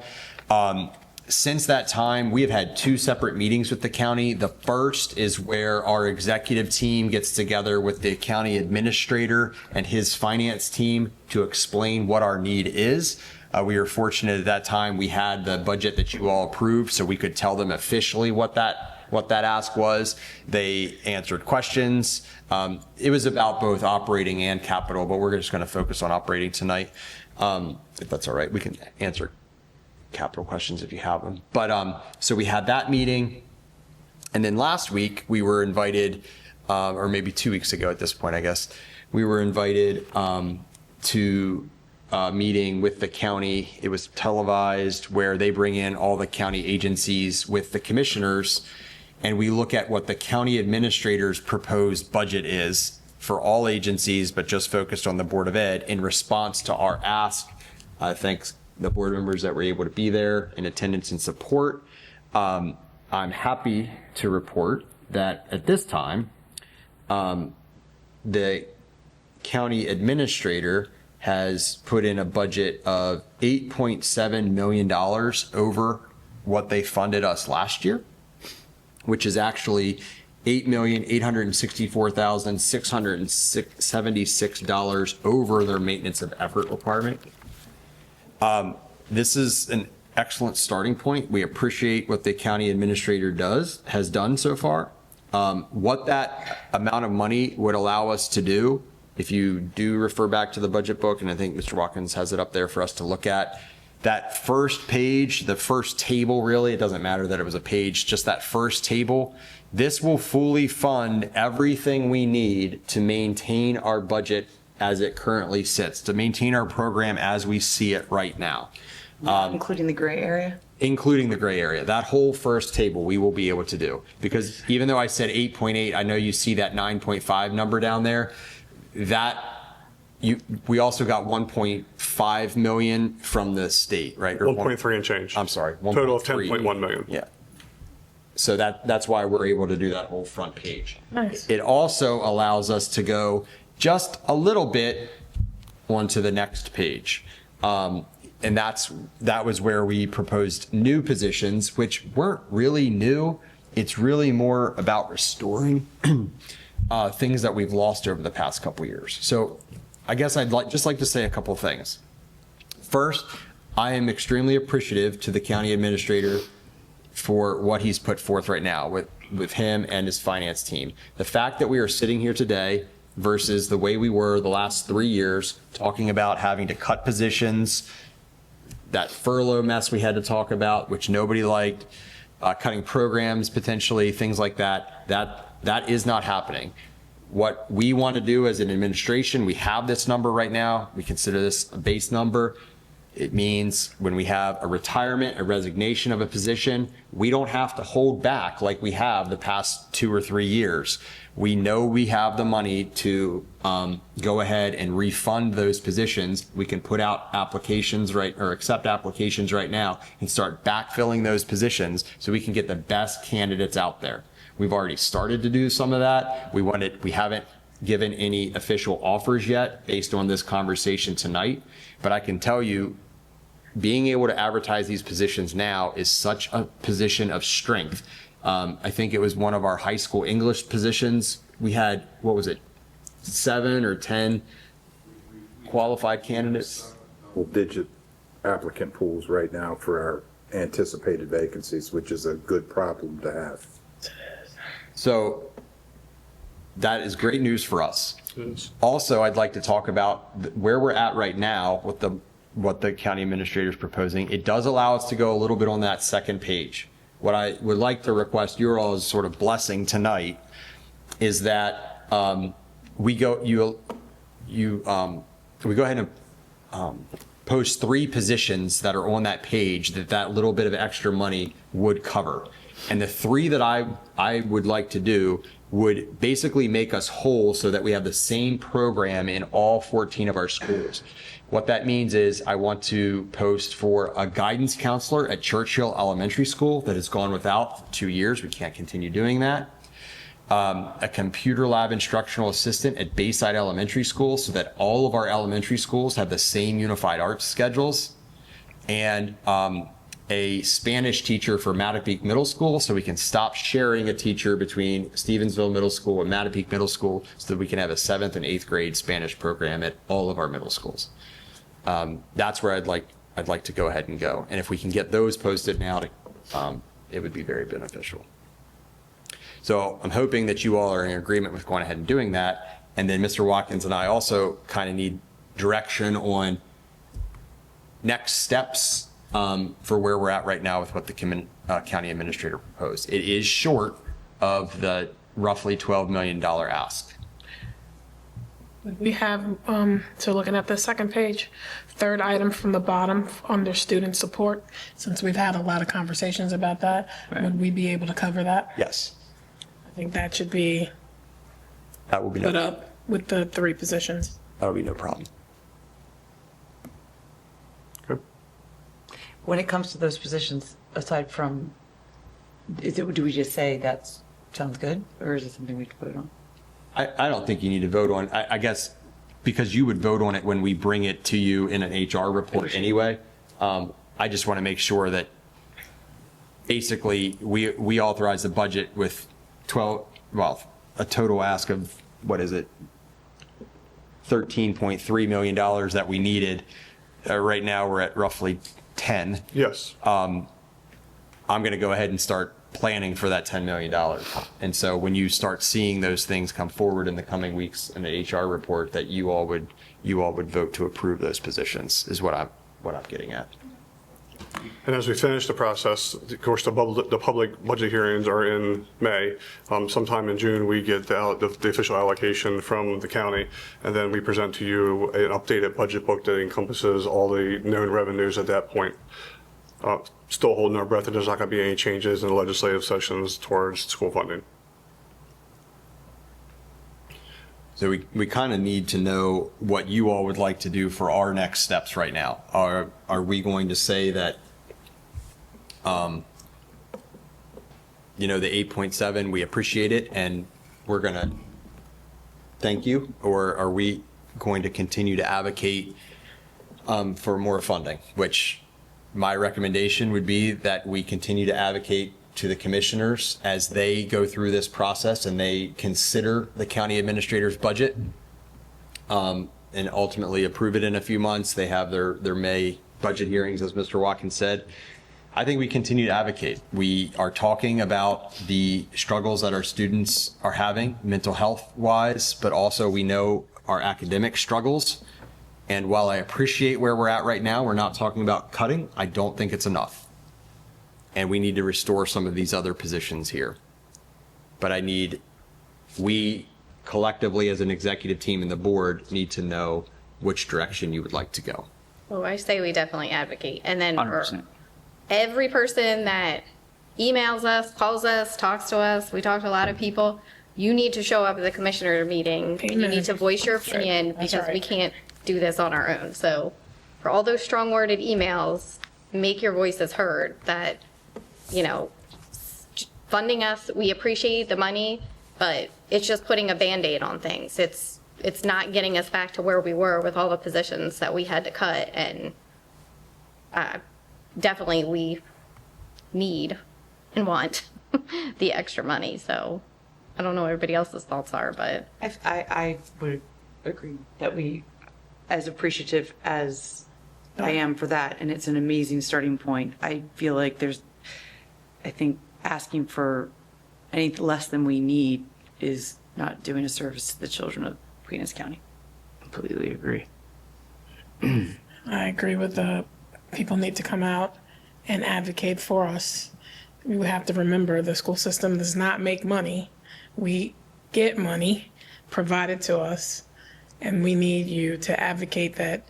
Since that time, we have had 2 separate meetings with the county. The first is where our executive team gets together with the county administrator and his finance team to explain what our need is. We were fortunate at that time we had the budget that you all approved, so we could tell them officially what that ask was. They answered questions. It was about both operating and capital, but we're just going to focus on operating tonight. If that's all right, we can answer capital questions if you have them. But so we had that meeting, and then last week we were invited, or maybe 2 weeks ago at this point, I guess, we were invited to a meeting with the county. It was televised, where they bring in all the county agencies with the commissioners, and we look at what the county administrator's proposed budget is for all agencies, but just focused on the Board of Ed in response to our ask. Thanks the board members that were able to be there in attendance and support. I'm happy to report that at this time, the county administrator has put in a budget of $8.7 million over what they funded us last year, which is actually $8,864,676 over their maintenance of effort requirement. This is an excellent starting point. We appreciate what the county administrator has done so far. What that amount of money would allow us to do, if you do refer back to the budget book, and I think Mr. Watkins has it up there for us to look at, that first page, the first table, really, it doesn't matter that it was a page, just that first table, this will fully fund everything we need to maintain our budget as it currently sits, to maintain our program as we see it right now. Including the gray area? Including the gray area. That whole first table we will be able to do. Because even though I said 8.8, I know you see that 9.5 number down there. We also got 1.5 million from the state, right? Or 1.3 and change. I'm sorry. Total of 10.1 million. Yeah. So that's why we're able to do that whole front page. Nice. It also allows us to go just a little bit onto the next page. And that was where we proposed new positions, which weren't really new. It's really more about restoring things that we've lost over the past couple years. So I guess I'd just like to say a couple things. First, I am extremely appreciative to the county administrator for what he's put forth right now with him and his finance team. The fact that we are sitting here today versus the way we were the last 3 years, talking about having to cut positions, that furlough mess we had to talk about, which nobody liked, cutting programs potentially, things like that is not happening. What we want to do as an administration, we have this number right now. We consider this a base number. It means when we have a retirement, a resignation of a position, we don't have to hold back like we have the past 2 or 3 years. We know we have the money to go ahead and refund those positions. We can put out applications or accept applications right now and start backfilling those positions so we can get the best candidates out there. We've already started to do some of that. We haven't given any official offers yet based on this conversation tonight, but I can tell you, being able to advertise these positions now is such a position of strength. I think it was one of our high school English positions. We had, 7 or 10 qualified candidates? Digit applicant pools right now for our anticipated vacancies, which is a good problem to have. So that is great news for us. Also, I'd like to talk about where we're at right now with what the county administrator is proposing. It does allow us to go a little bit on that second page what I would like to request your all's sort of blessing tonight is that we go ahead and post 3 positions that are on that page that little bit of extra money would cover. And the 3 that I would like to do would basically make us whole so that we have the same program in all 14 of our schools. What that means is I want to post for a guidance counselor at Churchill Elementary School that has gone without for 2 years. We can't continue doing that. A computer lab instructional assistant at Bayside Elementary School so that all of our elementary schools have the same unified arts schedules. And a Spanish teacher for Mattapique Middle School so we can stop sharing a teacher between Stevensville Middle School and Mattapique Middle School so that we can have a 7th and 8th grade Spanish program at all of our middle schools. That's where I'd like to go ahead and go. And if we can get those posted now, it would be very beneficial. So I'm hoping that you all are in agreement with going ahead and doing that. And then Mr. Watkins and I also kind of need direction on next steps for where we're at right now with what the county administrator proposed. It is short of the roughly $12 million ask. We have, so looking at the second page, 3rd item from the bottom under student support, since we've had a lot of conversations about that, would we be able to cover that? Yes. I think that should be That will be put up with the 3 positions. That will be no problem. When it comes to those positions, aside from, do we just say that sounds good, or is it something we have to vote on? I don't think you need to vote on, I guess, because you would vote on it when we bring it to you in an HR report anyway. I just want to make sure that basically we authorize the budget with a total ask of, what is it? $13.3 million that we needed. Right now we're at roughly 10. Yes. I'm going to go ahead and start planning for that $10 million. And so when you start seeing those things come forward in the coming weeks in the HR report, that you all would vote to approve those positions is what I'm getting at. And as we finish the process, of course, the public budget hearings are in May. Sometime in June, we get the official allocation from the county, and then we present to you an updated budget book that encompasses all the known revenues at that point. Still holding our breath that there's not going to be any changes in the legislative sessions towards school funding. So we kind of need to know what you all would like to do for our next steps right now. Are we going to say that, the 8.7, we appreciate it and we're going to thank you? Or are we going to continue to advocate for more funding, which my recommendation would be that we continue to advocate to the commissioners as they go through this process and they consider the county administrator's budget and ultimately approve it in a few months. They have their May budget hearings, as Mr. Watkins said. I think we continue to advocate. We are talking about the struggles that our students are having mental health wise, but also we know our academic struggles. And while I appreciate where we're at right now, we're not talking about cutting. I don't think it's enough. And we need to restore some of these other positions here. But we collectively as an executive team and the board need to know which direction you would like to go. Well, I say we definitely advocate. And then for 100%. every person that emails us, calls us, talks to us, we talk to a lot of people, you need to show up at the commissioner meeting. And you need to voice your opinion because we can't do this on our own. So for all those strong worded emails, make your voices heard that, funding us, we appreciate the money, but it's just putting a Band-Aid on things. It's not getting us back to where we were with all the positions that we had to cut. And definitely we need and want the extra money. So I don't know what everybody else's thoughts are, but I would agree that we, as appreciative as I am for that, and it's an amazing starting point, I feel like I think asking for any less than we need is not doing a service to the children of Queen Anne's County. Completely agree. I agree with the people need to come out and advocate for us you have to remember the school system does not make money. We get money provided to us, and we need you to advocate that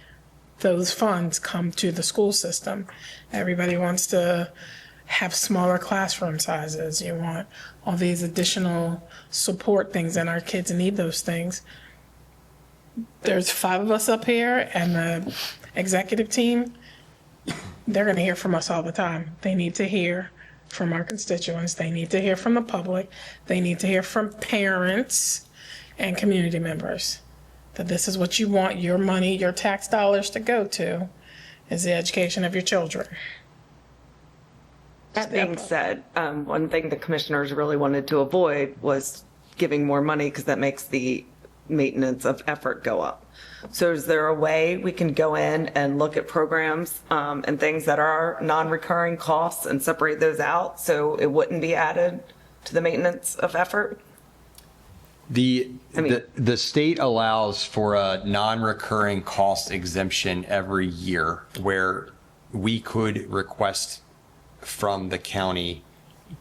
those funds come to the school system. Everybody wants to have smaller classroom sizes. You want all these additional support things, and our kids need those things. There's 5 of us up here, and the executive team, they're going to hear from us all the time. They need to hear from our constituents. They need to hear from the public. They need to hear from parents and community members that this is what you want your money, your tax dollars to go to, is the education of your children. That being said, one thing the commissioners really wanted to avoid was giving more money because that makes the maintenance of effort go up. So is there a way we can go in and look at programs and things that are non-recurring costs and separate those out so it wouldn't be added to the maintenance of effort? The state allows for a non-recurring cost exemption every year where we could request from the county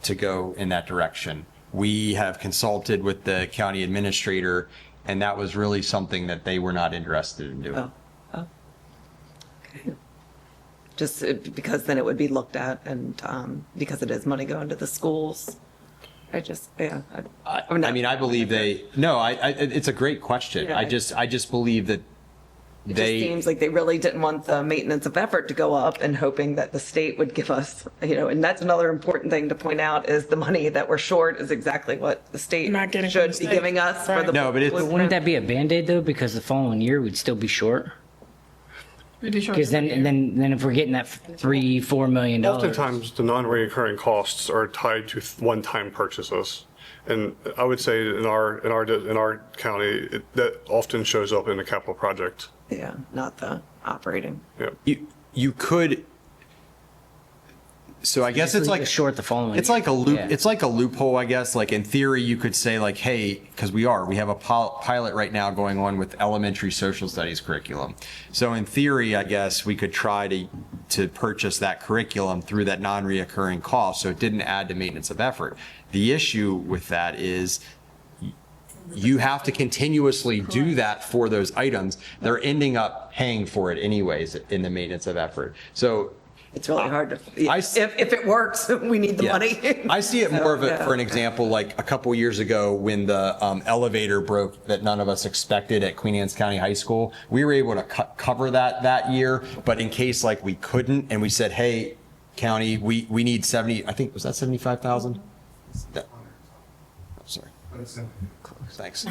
to go in that direction. We have consulted with the county administrator, and that was really something that they were not interested in doing. Oh. Okay. Just because then it would be looked at, and because it is money going to the schools. I believe it's a great question. Yeah. I just believe that It just seems like they really didn't want the maintenance of effort to go up, and hoping that the state would give us, and that's another important thing to point out, is the money that we're short is exactly what the state should be giving us for the. No, but wouldn't that be a Band-Aid though? Because the following year we'd still be short. Because then if we're getting that $3-4 million. Oftentimes, the non-recurring costs are tied to one-time purchases. And I would say in our county, that often shows up in the capital project. Yeah, not the operating. Yeah. You could. So I guess it's like short the following. It's like a loop. Yeah. It's like a loophole, I guess. Like in theory, you could say like, hey, because we have a pilot right now going on with elementary social studies curriculum. So in theory, I guess we could try to purchase that curriculum through that non-reoccurring cost, so it didn't add to maintenance of effort. The issue with that is you have to continuously do that for those items. They're ending up paying for it anyways in the maintenance of effort. So it's really hard to, if it works, we need the money. I see it more of for an example, like a couple years ago when the elevator broke that none of us expected at Queen Anne's County High School. We were able to cover that year, but in case like we couldn't, and we said, hey, county, we need 70, I think, was that 75,000? I'm sorry. Thanks.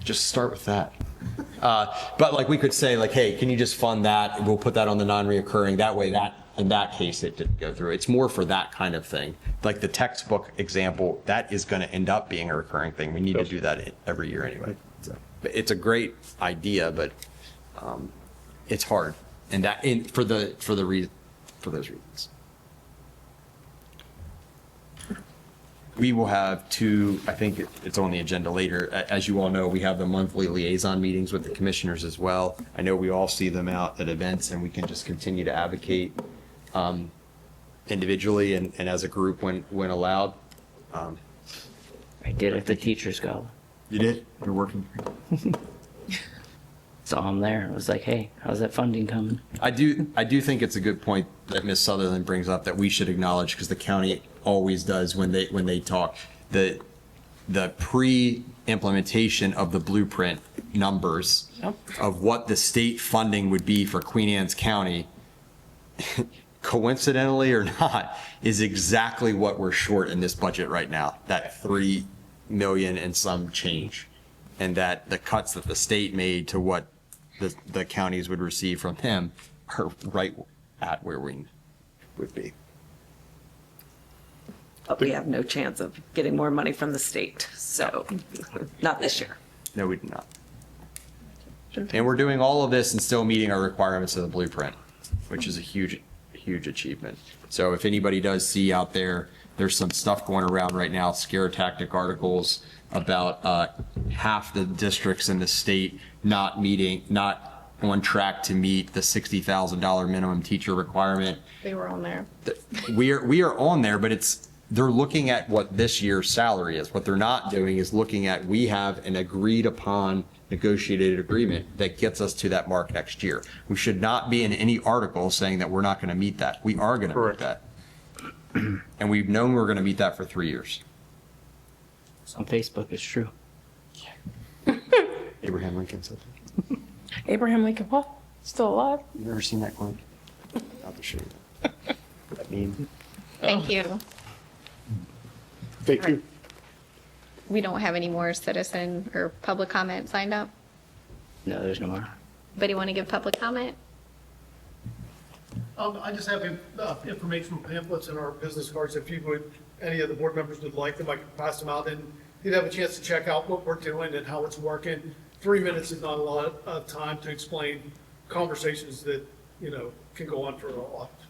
Just start with that. But like we could say like, hey, can you just fund that? We'll put that on the non-reoccurring. That way that in that case it didn't go through. It's more for that kind of thing. Like the textbook example, that is going to end up being a recurring thing. We need to do that every year anyway. So, it's a great idea, but it's hard. And for those reasons. We will have I think it's on the agenda later. As you all know, we have the monthly liaison meetings with the commissioners as well. I know we all see them out at events, and we can just continue to advocate individually and as a group when allowed. I did at the teachers' gala. You did? You're working. Saw him there. I was like, hey, how's that funding coming? I do think it's a good point that Ms. Sutherland brings up that we should acknowledge, because the county always does when they talk, the pre-implementation of the blueprint numbers of what the state funding would be for Queen Anne's County, coincidentally or not, is exactly what we're short in this budget right now, that $3 million and some change. And that the cuts that the state made to what the counties would receive from him are right at where we would be. But we have no chance of getting more money from the state, so not this year. No, we do not. And we're doing all of this and still meeting our requirements of the blueprint, which is a huge achievement. So if anybody does see out there, there's some stuff going around right now, scare tactic articles about half the districts in the state not on track to meet the $60,000 minimum teacher requirement. They were on there. We are on there, but they're looking at what this year's salary is. What they're not doing is looking at, we have an agreed upon negotiated agreement that gets us to that mark next year. We should not be in any article saying that we're not going to meet that. We are going to meet that. And we've known we're going to meet that for 3 years. It's on Facebook, it's true. Abraham Lincoln said that. Abraham Lincoln, what? Still alive? You ever seen that quote? I'll have to show you that meme. Thank you. Thank you. We don't have any more citizen or public comment signed up. No, there's no more. Anybody want to give public comment? I just have informational pamphlets in our business cards. If you would, any of the board members would like them, I can pass them out, and you'd have a chance to check out what we're doing and how it's working. 3 minutes is not a lot of time to explain conversations that, can go on for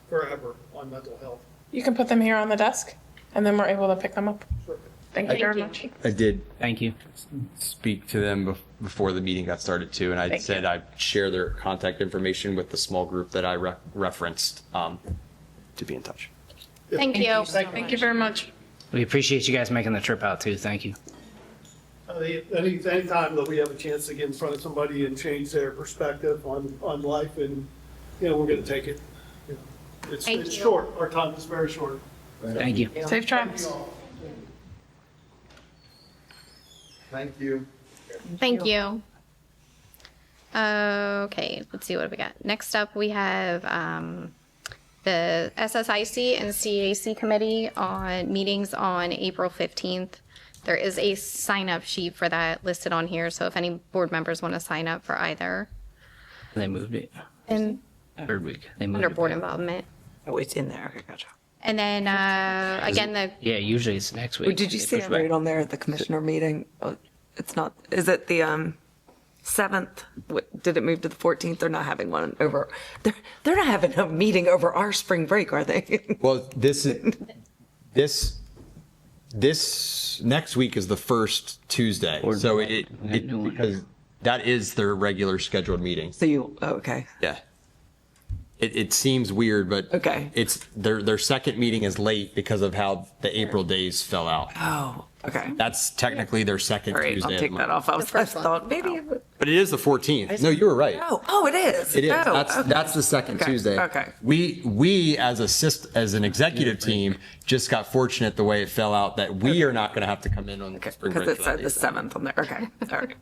forever on mental health. You can put them here on the desk, and then we're able to pick them up. Thank you very much. I did. Thank you. Speak to them before the meeting got started too, and I Thank said I'd share their contact information with the small group that I referenced to be in touch. Thank you. Thank you very much. We appreciate you guys making the trip out too. Thank you. Anytime that we have a chance to get in front of somebody and change their perspective on life, and, we're going to take it. It's short. Our time is very short. Thank you. Safe travels. Thank you. Thank you. Okay, let's see what we got. Next up, we have the SSIC and CAC committee on meetings on April 15th. There is a sign-up sheet for that listed on here, so if any board members want to sign up for either. They moved it. And Third week. They moved under it board back. involvement. Oh, it's in there. Okay, gotcha. And then, again, Yeah, usually it's next week. Did you They see push it back. right on there at the commissioner meeting? Oh, it's not, is it the 7th? Did it move to the 14th? They're not having one over, they're not having a meeting over our spring break, are they? Well, this next week is the first Tuesday, so because that is their regular scheduled meeting. So okay. Yeah. It seems weird, but Okay. it's their second meeting is late because of how the April days fell out. Oh, okay. That's technically their second All right, Tuesday. I'll of take the that month. off. I thought maybe it would. But it is the 14th. No, you were right. Oh, it is. It is. Oh, okay. That's the second Okay, Tuesday. okay. We as an executive team just got fortunate the way it fell out that we are not going to have to come in on spring break. Because it for that said the day. 7th on there. Okay, all right.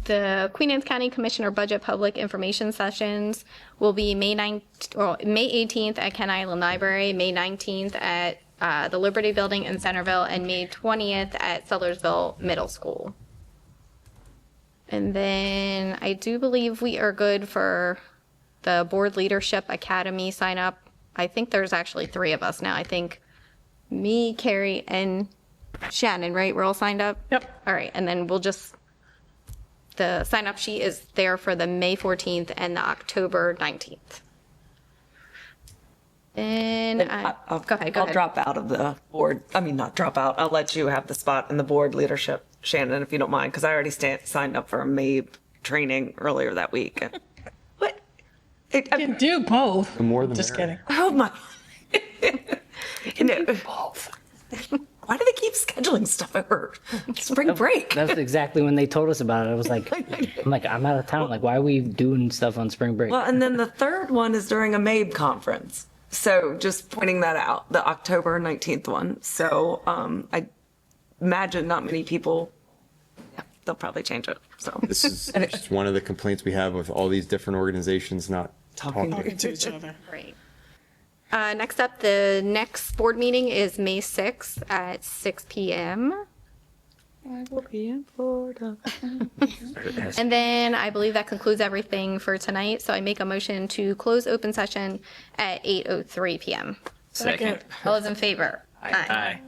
The Queen Anne's County Commissioner Budget Public Information Sessions will be May 18th at Kent Island Library, May 19th at the Liberty Building in Centerville, and May 20th at Sellersville Middle School. And then I do believe we are good for the Board Leadership Academy sign up. I think there's actually 3 of us now. I think me, Carrie, and Shannon, right? We're all signed up? Yep. All right, and then the sign-up sheet is there for the May 14th and the October 19th. And go ahead. I'll drop out of the board. I mean, not drop out. I'll let you have the spot in the board leadership, Shannon, if you don't mind, because I already signed up for a MABE training earlier that week. What? You can do both. The more the Just merrier. kidding. Oh my. Why do they keep scheduling stuff over spring break? That's exactly when they told us about it. I was like, I'm out of town. Like, why are we doing stuff on spring break? Well, and then the third one is during a MABE conference. So just pointing that out, the October 19th one. So I imagine not many people, they'll probably change it. So This is just one of the complaints we have with all these different organizations not talking To each other. Great. Next up, the next board meeting is May 6th at 6 p.m. I will be in Florida. And then I believe that concludes everything for tonight. So I make a motion to close open session at 8:03 p.m. Second. All those in favor? Aye.